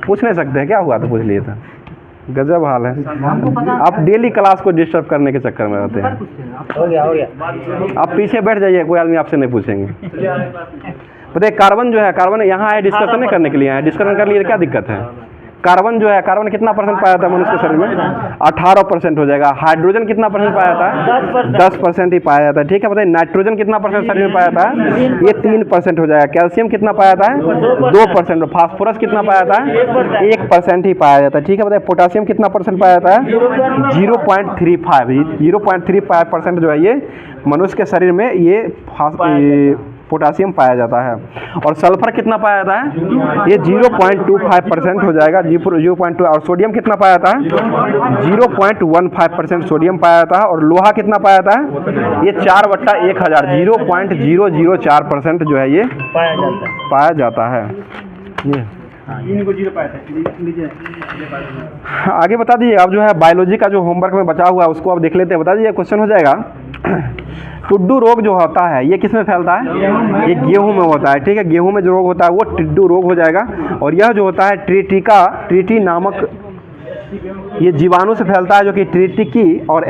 पूछ नहीं सकते हैं? क्या हुआ था, पूछ लिए था। गजब हाल है, आप डेली क्लास को डिस्टर्ब करने के चक्कर में रहते हैं। हो गया। आप पीछे बैठ जाइए, कोई आदमी आपसे नहीं पूछेंगे। बताइए कार्बन जो है, कार्बन यहाँ है डिस्कशन नहीं करने के लिए है, डिस्कशन कर लिए क्या दिक्कत है? कार्बन जो है, कार्बन कितना परसेंट पाया जाता है मनुष्य के शरीर में? 18% हो जाएगा। हाइड्रोजन कितना परसेंट पाया जाता है? 10% ही पाया जाता है। ठीक है, बताइए नाइट्रोजन कितना परसेंट शरीर में पाया जाता है? ये 3% हो जाएगा। कैल्शियम कितना पाया जाता है? 2%। फास्फोरस कितना पाया जाता है? 1% ही पाया जाता है। ठीक है, बताइए पोटासियम कितना परसेंट पाया जाता है? 0.35। 0.35% जो है ये मनुष्य के शरीर में ये पोटासियम पाया जाता है। और सल्फर कितना पाया जाता है? ये 0.25% हो जाएगा। 0.2। और सोडियम कितना पाया जाता है? 0.15% सोडियम पाया जाता है। और लोहा कितना पाया जाता है? ये 4/1000 0.004% जो है ये पाया जाता है। ये आगे बता दीजिए। अब जो है बायोलॉजी का जो होमवर्क में बचा हुआ है उसको अब देख लेते हैं। बता दीजिए, क्वेश्चन हो जाएगा टुड्डू रोग जो होता है ये किस में फैलता है? ये गेहूं में होता है। ठीक है, गेहूं में जो रोग होता है वो टिड्डू रोग हो जाएगा। और यह जो होता है ट्रीटी नामक ये जीवाणु से फैलता है, जो कि ट्रीटिकी और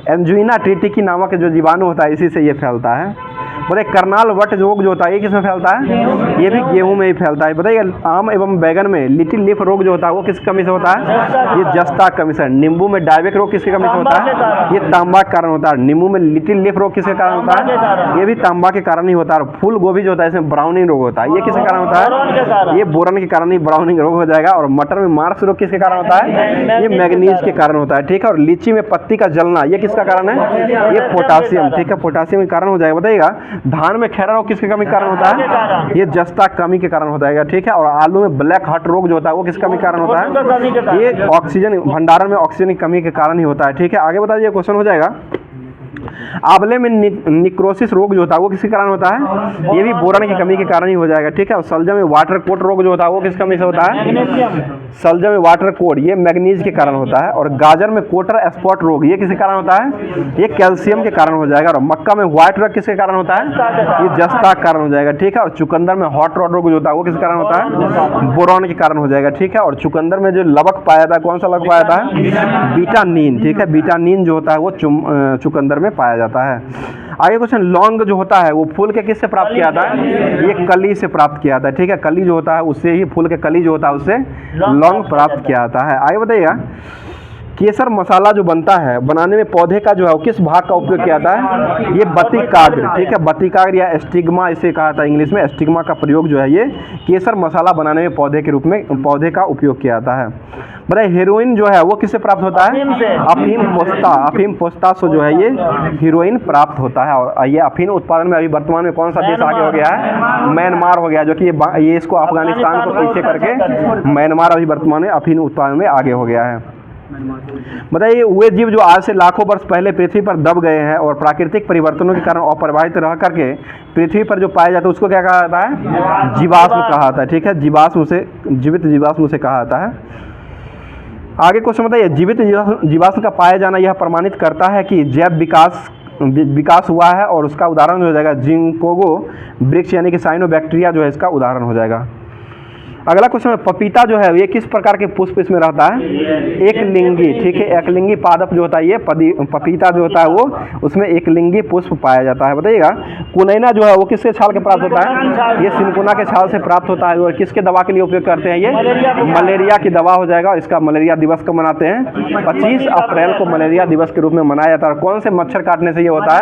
एंजुइना ट्रीटिकी नामक जो जीवाणु होता है इसी से ये फैलता है। बताइए करनाल वट रोग जो होता है ये किसमें फैलता है? ये भी गेहूं में ही फैलता है। बताइए आम एवं बैगन में लिटिल लीफ रोग जो होता है वो किस कमी से होता है? ये जस्ता कमी से। नींबू में डायबेक रोग किसकी कमी से होता है? ये तांबा के कारण होता है। नींबू में लिटिल लीफ रोग किसके कारण होता है? ये भी तांबा के कारण ही होता है। फूल गोभी जो होता है इसमें ब्राउनिंग रोग होता है, ये किसके कारण होता है? ये बोरन के कारण ही ब्राउनिंग रोग हो जाएगा। और मटर में मार्क्स रोग किसके कारण होता है? ये मैग्नीज के कारण होता है। ठीक है, और लीची में पत्ती का जलना ये किसका कारण है? ये पोटासियम। ठीक है, पोटासियम के कारण हो जाएगा। बताइएगा धान में खैरा रोग किसके कमी के कारण होता है? ये जस्ता कमी के कारण होता है। ठीक है, और आलू में ब्लैक हार्ट रोग जो होता है वो किस कमी के कारण होता है? ये ऑक्सीजन भंडारण में ऑक्सीजन की कमी के कारण ही होता है। ठीक है, आगे बता दीजिए, क्वेश्चन हो जाएगा आंवले में निक्रोसिस रोग जो होता है वो किसके कारण होता है? ये भी बोरन की कमी के कारण ही हो जाएगा। ठीक है, और सलजम में वाटर कोट रोग जो होता है वो किस कमी से होता है? सलजम में वाटर कोट ये मैग्नीज के कारण होता है। और गाजर में कोटर स्पॉट रोग ये किसके कारण होता है? ये कैल्शियम के कारण हो जाएगा। और मक्का में व्हाइट रग किसके कारण होता है? ये जस्ता के कारण हो जाएगा। ठीक है, और चुकंदर में हॉट रॉड रोग जो होता है वो किसके कारण होता है? बोरॉन के कारण हो जाएगा। ठीक है, और चुकंदर में जो लवक पाया जाता है कौन सा लवक पाया जाता है? बीटानीन। ठीक है, बीटानीन जो होता है वो चुकंदर में पाया जाता है। आगे क्वेश्चन, लौंग जो होता है वो फूल के किससे प्राप्त किया जाता है? ये कली से प्राप्त किया जाता है, ठीक है। कली जो होता है उससे ही, फूल के कली जो होता है उससे लौंग प्राप्त किया जाता है। आगे बताइएगा, केसर मसाला जो बनता है बनाने में पौधे का जो है वो किस भाग का उपयोग किया जाता है? ये बतिकाग्र, ठीक है। बतिकाग्र या एस्टिग्मा इसे कहा था इंग्लिश में। एस्टिग्मा का प्रयोग जो है ये केसर मसाला बनाने में पौधे के रूप में पौधे का उपयोग किया जाता है। बताइए, हेरोइन जो है वो किससे प्राप्त होता है? अफीम पोस्तासो जो है ये हीरोइन प्राप्त होता है। और ये अफीम उत्पादन में अभी वर्तमान में कौन सा देश आगे हो गया है? म्यांमार हो गया, जो कि ये इसको अफगानिस्तान को पीछे करके म्यांमार अभी वर्तमान में अफीम उत्पादन में आगे हो गया है। बताइए, वे जीव जो आज से लाखों वर्ष पहले पृथ्वी पर दब गए हैं और प्राकृतिक परिवर्तनों के कारण अपरिभाषित रह करके पृथ्वी पर जो पाए जाते हैं उसको क्या कहा जाता है? जीवाश्म कहा जाता है, ठीक है। जीवाश्म से, जीवित जीवाश्म से कहा जाता है। आगे क्वेश्चन बताइए, जीवित जीवाश्म का पाया जाना यह प्रमाणित करता है कि जैव विकास हुआ है, और उसका उदाहरण हो जाएगा जिंकोगो वृक्ष यानी कि साइनोबैक्टीरिया जो है इसका उदाहरण हो जाएगा। अगला क्वेश्चन है, पपीता जो है ये किस प्रकार के पुष्प इसमें रहता है? एक लिंगी, ठीक है। एक लिंगी पादप जो होता है ये पपीता जो होता है वो उसमें एक लिंगी पुष्प पाया जाता है। बताइएगा, कुनैना जो है वो किसके छाल के प्राप्त होता है? ये सिनकोना के छाल से प्राप्त होता है। और किसके दवा के लिए उपयोग करते हैं? ये मलेरिया की दवा हो जाएगा। इसका मलेरिया दिवस को मनाते हैं, 25 अप्रैल को मलेरिया दिवस के रूप में मनाया जाता है। कौन से मच्छर काटने से ये होता है?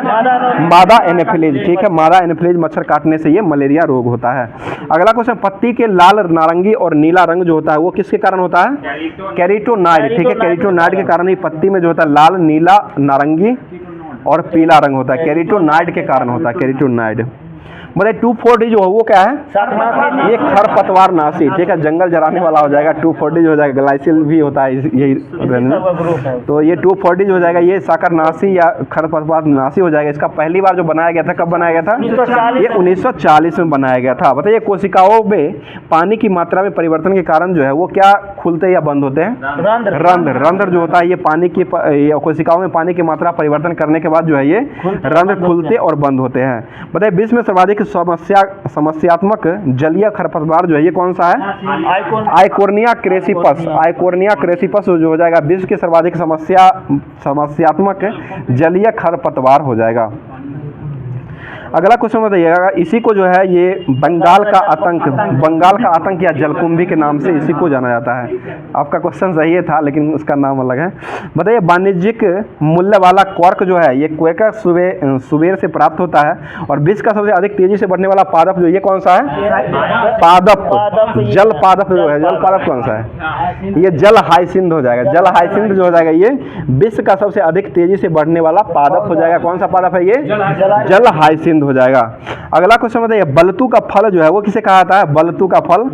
मादा एनोफिलीज, ठीक है। मादा एनोफिलीज मच्छर काटने से ये मलेरिया रोग होता है। अगला क्वेश्चन, पत्ती के लाल, नारंगी और नीला रंग जो होता है वो किसके कारण होता है? कैरोटीनॉइड, ठीक है। कैरोटीनॉइड के कारण ही पत्ती में जो होता है लाल, नीला, नारंगी और पीला रंग होता है, कैरोटीनॉइड के कारण होता है, कैरोटीनॉइड। मतलब 2,4-D जो है वो क्या है? ये खरपतवार नाशी, ठीक है। जंगल जलाने वाला हो जाएगा। 2,4-D जो हो जाएगा, ग्लाइसिल भी होता है यही, तो ये 2,4-D जो हो जाएगा ये साकर नाशी या खरपतवार नाशी हो जाएगा। इसका पहली बार जो बनाया गया था, कब बनाया गया था? ये 1940 में बनाया गया था। बताइए, कोशिकाओं में पानी की मात्रा में परिवर्तन के कारण जो है वो क्या खुलते या बंद होते हैं? रंध्र जो होता है ये पानी की, कोशिकाओं में पानी की मात्रा परिवर्तन करने के बाद जो है ये रंध्र खुलते और बंद होते हैं। बताइए, विश्व में सर्वाधिक समस्यात्मक जलीय खरपतवार जो है ये कौन सा है? आइकोर्निया क्रेसिपस। आइकोर्निया क्रेसिपस जो हो जाएगा विश्व के सर्वाधिक समस्यात्मक जलीय खरपतवार हो जाएगा। अगला क्वेश्चन बताइएगा, इसी को जो है ये बंगाल का आतंक या जलकुंभी के नाम से इसी को जाना जाता है। आपका क्वेश्चन सही था लेकिन उसका नाम अलग है। बताइए, वाणिज्यिक मूल्य वाला क्वार्क जो है ये क्वेकर सुबेर से प्राप्त होता है। और विश्व का सबसे अधिक तेजी से बढ़ने वाला पादप जो ये कौन सा है? पादप, जल पादप जो है, जल पादप कौन सा है? ये जल हाइसिंथ हो जाएगा। जल हाइसिंथ जो हो जाएगा ये विश्व का सबसे अधिक तेजी से बढ़ने वाला पादप हो जाएगा। कौन सा पादप है ये? जल हाइसिंथ हो जाएगा। अगला क्वेश्चन बताइए, बलतू का फल जो है वो किसे कहा जाता है? बलतू का फल,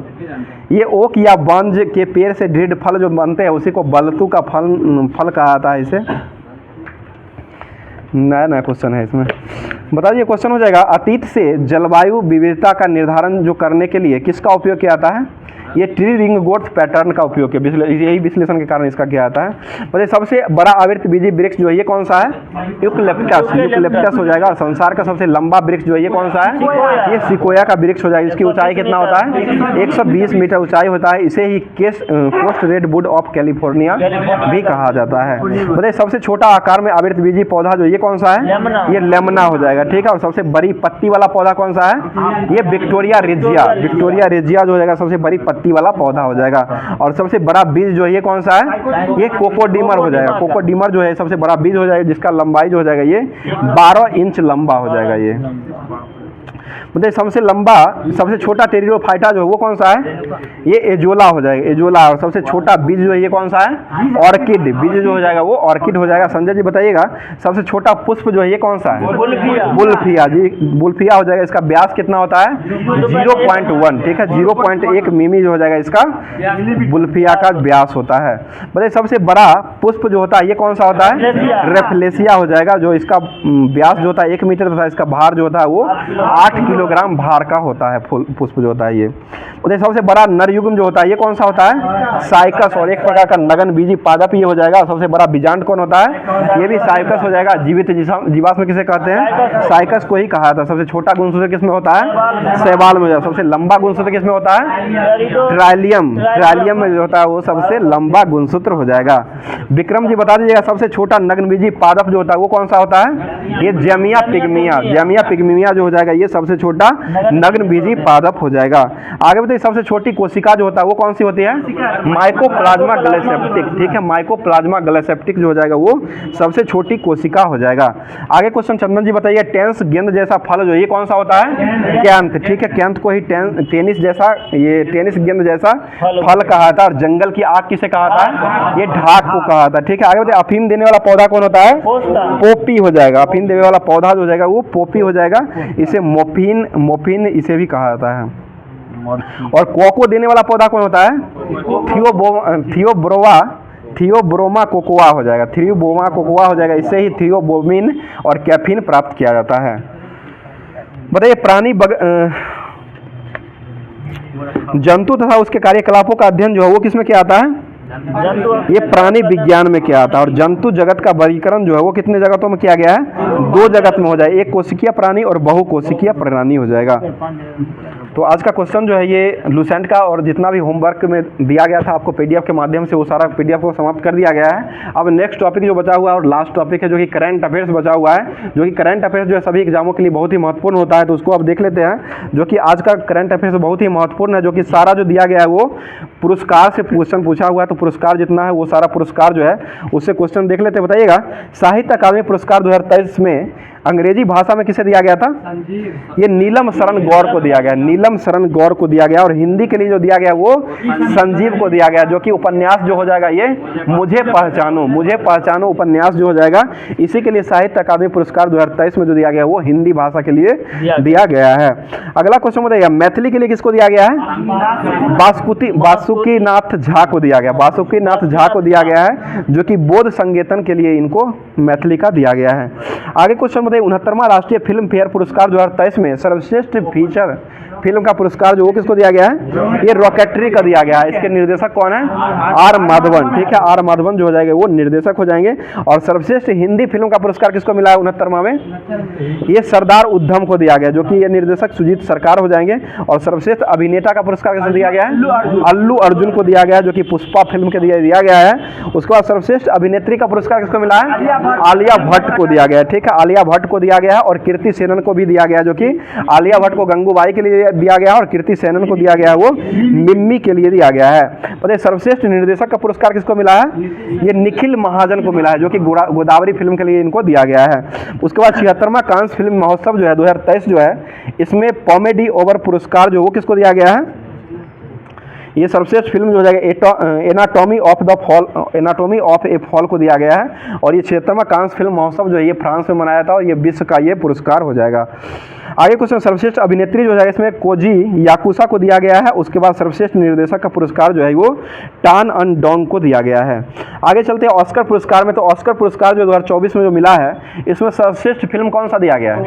ये ओक या बंज के पेड़ से दृढ़ फल जो बनते हैं उसी को बलतू का फल कहा जाता है। इसे नया क्वेश्चन है इसमें। बताइए, क्वेश्चन हो जाएगा, अतीत से जलवायु विविधता का निर्धारण जो करने के लिए किसका उपयोग किया जाता है? ये ट्री रिंग गोट्स पैटर्न का उपयोग है। यही विश्लेषण के कारण इसका क्या आता है। मतलब सबसे बड़ा आवृतबीजी वृक्ष जो है ये कौन सा है? यूकलिप्टस हो जाएगा। संसार का सबसे लंबा वृक्ष जो है ये कौन सा है? ये सिकोया का वृक्ष हो जाएगा। इसकी ऊंचाई कितना होता है? 120 मीटर ऊंचाई होता है। इसे ही कोस्ट रेडवुड ऑफ कैलिफोर्निया भी कहा जाता है। मतलब सबसे छोटा आकार में आवृतबीजी पौधा जो ये कौन सा है? ये लेमना हो जाएगा, ठीक है। और सबसे बड़ी पत्ती वाला पौधा कौन सा है? ये विक्टोरिया रेजिया जो हो जाएगा सबसे बड़ी पत्ती वाला पौधा हो जाएगा। और सबसे बड़ा बीज जो है ये कौन सा है? ये कोकोडीमर हो जाएगा। कोकोडीमर जो है सबसे बड़ा बीज हो जाएगा जिसका लंबाई जो हो जाएगा ये 12 इंच लंबा हो जाएगा। ये मतलब सबसे लंबा, सबसे छोटा टेरिडोफाइटा जो है वो कौन सा है? ये एजोला हो जाएगा, एजोला। और सबसे छोटा बीज जो है ये कौन सा है? ऑर्किड। बीज जो हो जाएगा वो ऑर्किड हो जाएगा। संजय जी बताइएगा, सबसे छोटा पुष्प जो है ये कौन सा है? बुल्फिया जी, बुल्फिया हो जाएगा। इसका व्यास कितना होता है? 0.1, ठीक है। 0.1 मिमी जो हो जाएगा इसका बुल्फिया का व्यास होता है। बताइए, सबसे बड़ा पुष्प जो होता है ये कौन सा होता है? रेफलेसिया हो जाएगा। जो इसका व्यास जो होता है 1 मीटर तथा इसका भार जो होता है वो 8 किलोग्राम भार का होता है फूल पुष्प जो होता है ये। और सबसे बड़ा नर युग्म जो होता है ये कौन सा होता है? साइकस। और एक प्रकार का नगन बीजी पादप ये हो जाएगा। सबसे बड़ा बीजांड कौन होता है? ये भी साइकस हो जाएगा। जीवित जीवाश्म किसे कहते हैं? साइकस को ही कहा था। सबसे छोटा गुणसूत्र किसमें होता है? शैवाल में। सबसे लंबा गुणसूत्र किसमें होता है? ट्राइलियम। ट्राइलियम में जो होता है वो सबसे लंबा गुणसूत्र हो जाएगा। विक्रम जी बता दीजिएगा सबसे छोटा नग्नबीजी पादप जो होता है वो कौन सा होता है? ये जेमिया पिग्मिया। जेमिया पिग्मिया जो हो जाएगा ये सबसे छोटा नग्नबीजी पादप हो जाएगा। आगे बताइए सबसे छोटी कोशिका जो होता है वो कौन सी होती है? माइकोप्लाज्मा ग्लाइसेप्टिक। ठीक है, माइकोप्लाज्मा ग्लाइसेप्टिक जो हो जाएगा वो सबसे छोटी कोशिका हो जाएगा। आगे क्वेश्चन चंदन जी बताइए टेंस गेंद जैसा फल जो ये कौन सा होता है? कैंथ। ठीक है, कैंथ को ही टेनिस जैसा, ये टेनिस गेंद जैसा फल कहा था। और जंगल की आग किसे कहा था? ये ढाक को कहा था। ठीक है, आगे बताइए अफीम देने वाला पौधा कौन होता है? पोपी हो जाएगा। अफीम देने वाला पौधा जो हो जाएगा वो पोपी हो जाएगा। इसे मोफिन इसे भी कहा जाता है। और कोको देने वाला पौधा कौन होता है? थियोब्रोमा कोकोआ हो जाएगा। थियोब्रोमा कोकोआ हो जाएगा। इससे ही थियोब्रोमिन और कैफीन प्राप्त किया जाता है। बताइए प्राणी जंतु तथा उसके कार्यकलापों का अध्ययन जो है वो किसमें किया आता है? ये प्राणी विज्ञान में किया था। और जंतु जगत का वर्गीकरण जो है वो कितने जगतों में किया गया है? 2 जगत में हो जाए, एक कोशिकीय प्राणी और बहुकोशिकीय प्राणी हो जाएगा। तो आज का क्वेश्चन जो है ये लुसेंट का और जितना भी होमवर्क में दिया गया था आपको पीडीएफ के माध्यम से वो सारा पीडीएफ को समाप्त कर दिया गया है। अब नेक्स्ट टॉपिक जो बचा हुआ है और लास्ट टॉपिक है जो कि करंट अफेयर्स बचा हुआ है, जो कि करंट अफेयर्स जो है सभी एग्जामों के लिए बहुत ही महत्वपूर्ण होता है। तो उसको अब देख लेते हैं। जो कि आज का करंट अफेयर्स बहुत ही महत्वपूर्ण है, जो कि सारा जो दिया गया है वो पुरस्कार से क्वेश्चन पूछा हुआ है। तो पुरस्कार जितना है वो सारा पुरस्कार जो है उससे क्वेश्चन देख लेते हैं। बताइएगा साहित्य अकादमी पुरस्कार 2023 में अंग्रेजी भाषा में किसे दिया गया था? ये नीलम शरण गौर को दिया गया। नीलम शरण गौर को दिया गया। और हिंदी के लिए जो दिया गया वो संजीव को दिया गया, जो कि उपन्यास जो हो जाएगा ये मुझे पहचानो उपन्यास जो हो जाएगा इसी के लिए साहित्य अकादमी पुरस्कार 2023 में जो दिया गया वो हिंदी भाषा के लिए दिया गया है। अगला क्वेश्चन बताइएगा मैथिली के लिए किसको दिया गया है? बासुकीनाथ झा को दिया गया। बासुकीनाथ झा को दिया गया है, जो कि बोध संगीतन के लिए इनको मैथिली का दिया गया है। आगे क्वेश्चन बताइए 69वां राष्ट्रीय फिल्म फेयर पुरस्कार 2023 में सर्वश्रेष्ठ फीचर फिल्म का पुरस्कार जो वो किसको दिया गया है? ये रॉकेटरी का दिया गया है। इसके निर्देशक कौन है? आर माधवन। ठीक है, आर माधवन जो हो जाएंगे वो निर्देशक हो जाएंगे। और सर्वश्रेष्ठ हिंदी फिल्म का पुरस्कार किसको मिला है 69वां में? ये सरदार उद्धम को दिया गया, जो कि ये निर्देशक सुजीत सरकार हो जाएंगे। और सर्वश्रेष्ठ अभिनेता का पुरस्कार किसको दिया गया है? अल्लू अर्जुन को दिया गया, जो कि पुष्पा फिल्म के दिया गया है। उसके बाद सर्वश्रेष्ठ अभिनेत्री का पुरस्कार किसको मिला है? आलिया भट्ट को दिया गया। ठीक है, आलिया भट्ट को दिया गया और कीर्ति सेनन को भी दिया गया, जो कि आलिया भट्ट को गंगूबाई के लिए दिया गया और कीर्ति सेनन को दिया गया वो मिम्मी के लिए दिया गया है। बताइए सर्वश्रेष्ठ निर्देशक का पुरस्कार किसको मिला है? ये निखिल महाजन को मिला है, जो कि गोदावरी फिल्म के लिए इनको दिया गया है। उसके बाद 76वां कांस फिल्म महोत्सव जो है 2023 जो है इसमें कॉमेडी ओवर पुरस्कार जो वो किसको दिया गया है? ये सर्वश्रेष्ठ फिल्म जो हो जाएगा एनाटॉमी ऑफ ए फॉल को दिया गया है। और ये 76वां कांस फिल्म महोत्सव जो है ये फ्रांस में मनाया था और ये विश्व का ये पुरस्कार हो जाएगा। आगे क्वेश्चन सर्वश्रेष्ठ अभिनेत्री जो है इसमें कोजी याकुसा को दिया गया है। उसके बाद सर्वश्रेष्ठ निर्देशक का पुरस्कार जो है वो टान अन डोंग को दिया गया है। आगे चलते हैं ऑस्कर पुरस्कार में। तो ऑस्कर पुरस्कार जो 2024 में जो मिला है इसमें सर्वश्रेष्ठ फिल्म कौन सा दिया गया है?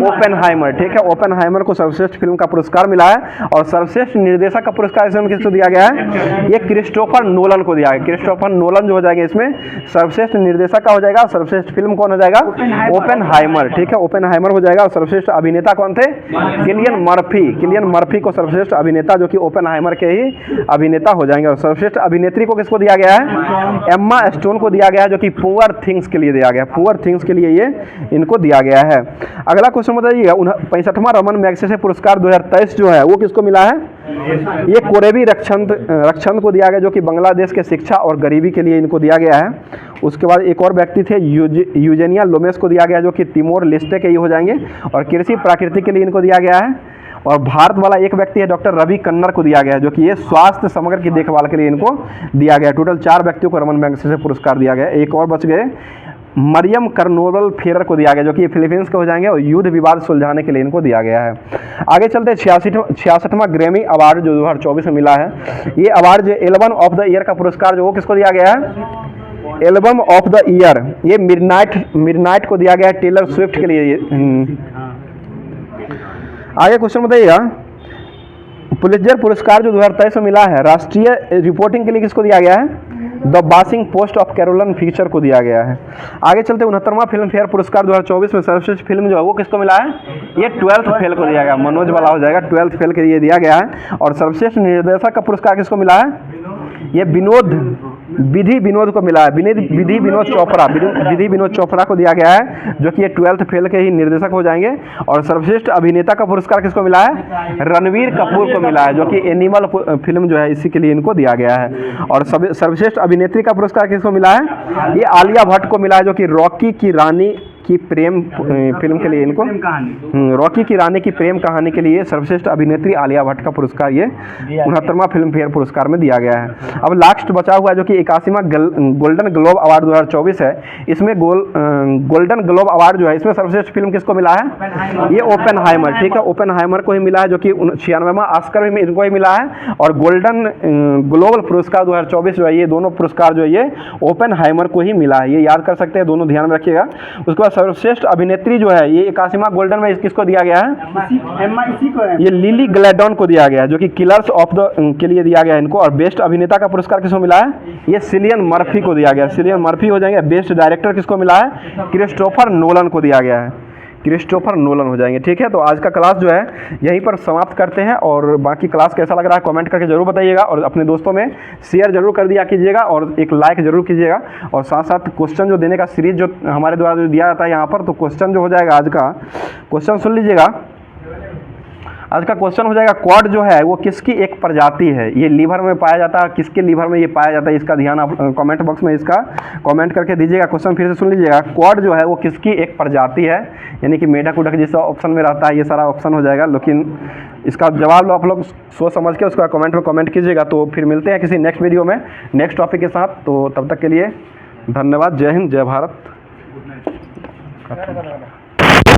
ओपेनहाइमर। ठीक है, ओपेनहाइमर को सर्वश्रेष्ठ फिल्म का पुरस्कार मिला है। और सर्वश्रेष्ठ निर्देशक का पुरस्कार इसमें किसको दिया गया है? ये क्रिस्टोफर नोलन को दिया गया। क्रिस्टोफर नोलन जो हो जाएगा इसमें सर्वश्रेष्ठ निर्देशक का हो जाएगा। सर्वश्रेष्ठ फिल्म कौन हो जाएगा? ओपेनहाइमर। ठीक है, ओपेनहाइमर हो जाएगा। और सर्वश्रेष्ठ अभिनेता कौन थे? किलियन मर्फी को सर्वश्रेष्ठ अभिनेता, जो कि ओपेनहाइमर के ही अभिनेता हो जाएंगे। और सर्वश्रेष्ठ अभिनेत्री को किसको दिया गया है? एम्मा स्टोन को दिया गया है, जो कि पुअर थिंग्स के लिए दिया गया। पुअर थिंग्स के लिए ये इनको दिया गया है। अगला क्वेश्चन बताइए 65वां रमन मैग्सेसे पुरस्कार 2023 जो है वो किसको मिला है? ये कोरेबी रक्षण को दिया गया, जो कि बांग्लादेश के शिक्षा और गरीबी के लिए इनको दिया गया है। उसके बाद एक और व्यक्ति थे यूजेनिया लोमेस को दिया गया, जो कि तिमोर लेस्टे के ही हो जाएंगे। और कृषि प्राकृतिक के लिए इनको दिया गया है। और भारत वाला एक व्यक्ति है डॉक्टर रवि कन्नर को दिया गया, जो कि ये स्वास्थ्य समग्र की देखभाल के लिए इनको दिया गया। टोटल 4 व्यक्तियों को रमन मैग्सेसे पुरस्कार दिया गया। एक और बच गए मरियम कर्नोवल फेरर को दिया गया, जो कि फिलीपींस के हो जाएंगे। और युद्ध विवाद सुलझाने के लिए इनको दिया गया है। आगे चलते हैं 66वां ग्रैमी अवार्ड जो 2024 में मिला है। ये अवार्ड जो एल्बम ऑफ द ईयर का पुरस्कार जो वो किसको दिया गया है? एल्बम ऑफ द ईयर ये मिडनाइट को दिया गया है, टेलर स्विफ्ट के लिए। आगे क्वेश्चन बताइएगा, पुलित्जर पुरस्कार जो 2023 में मिला है राष्ट्रीय रिपोर्टिंग के लिए किसको दिया गया है? द बासिंग पोस्ट ऑफ कैरोलन फिशर को दिया गया है। आगे चलते 69वां फिल्म फेयर पुरस्कार 2024 में सर्वश्रेष्ठ फिल्म जो है वो किसको मिला है? ये 12th फेल को दिया गया, मनोज वाला हो जाएगा, 12th फेल के लिए दिया गया है। और सर्वश्रेष्ठ निर्देशक का पुरस्कार किसको मिला है? ये विधि विनोद को मिला है, विधि विनोद चोपड़ा को दिया गया है, जो कि ये 12th फेल के ही निर्देशक हो जाएंगे। और सर्वश्रेष्ठ अभिनेता का पुरस्कार किसको मिला है? रणवीर कपूर को मिला है, जो कि एनिमल फिल्म जो है इसी के लिए इनको दिया गया है। और सर्वश्रेष्ठ अभिनेत्री का पुरस्कार किसको मिला है? ये आलिया भट्ट को मिला है, जो कि रॉकी की रानी की प्रेम फिल्म के लिए इनको रॉकी की रानी की प्रेम कहानी के लिए सर्वश्रेष्ठ अभिनेत्री आलिया भट्ट का पुरस्कार ये 69वां फिल्म फेयर पुरस्कार में दिया गया है। अब लास्ट बचा हुआ है जो कि 81वां गोल्डन ग्लोब अवार्ड 2024 है। इसमें गोल्डन ग्लोब अवार्ड जो है इसमें सर्वश्रेष्ठ फिल्म किसको मिला है? ये ओपेनहाइमर, ठीक है, ओपेनहाइमर को ही मिला है, जो कि 96वां ऑस्कर में इनको ही मिला है। और गोल्डन ग्लोबल पुरस्कार 2024 जो है ये दोनों पुरस्कार जो है ये ओपेनहाइमर को ही मिला है, ये याद कर सकते हैं, दोनों ध्यान में रखिएगा। उसके बाद सर्वश्रेष्ठ अभिनेत्री जो है ये 81वां गोल्डन में किसको दिया गया है? ये लिली ग्लैडन को दिया गया है, जो कि किलर्स ऑफ द के लिए दिया गया है इनको। और बेस्ट अभिनेता का पुरस्कार किसको मिला है? ये सिलियन मर्फी को दिया गया है, सिलियन मर्फी हो जाएंगे। बेस्ट डायरेक्टर किसको मिला है? क्रिस्टोफर नोलन को दिया गया है, क्रिस्टोफर नोलन हो जाएंगे, ठीक है। तो आज का क्लास जो है यहीं पर समाप्त करते हैं, और बाकी क्लास कैसा लग रहा है कमेंट करके जरूर बताइएगा, और अपने दोस्तों में शेयर जरूर कर दिया कीजिएगा, और एक लाइक जरूर कीजिएगा। और साथ साथ क्वेश्चन जो देने का सीरीज जो हमारे द्वारा जो दिया जाता है यहाँ पर, तो क्वेश्चन जो हो जाएगा आज का क्वेश्चन सुन लीजिएगा। आज का क्वेश्चन हो जाएगा, क्वाड जो है वो किसकी एक प्रजाति है? ये लीवर में पाया जाता है, किसके लीवर में ये पाया जाता है, इसका ध्यान आप कमेंट बॉक्स में इसका कमेंट करके दीजिएगा। क्वेश्चन फिर से सुन लीजिएगा, क्वाड जो है वो किसकी एक प्रजाति है? यानी कि मेढक उडक जिस ऑप्शन में रहता है ये सारा ऑप्शन हो जाएगा, लेकिन इसका जवाब आप लोग सोच समझ के उसका कमेंट में कमेंट कीजिएगा। तो फिर मिलते हैं किसी नेक्स्ट वीडियो में नेक्स्ट टॉपिक के साथ। तो तब तक के लिए धन्यवाद, जय हिंद, जय भारत।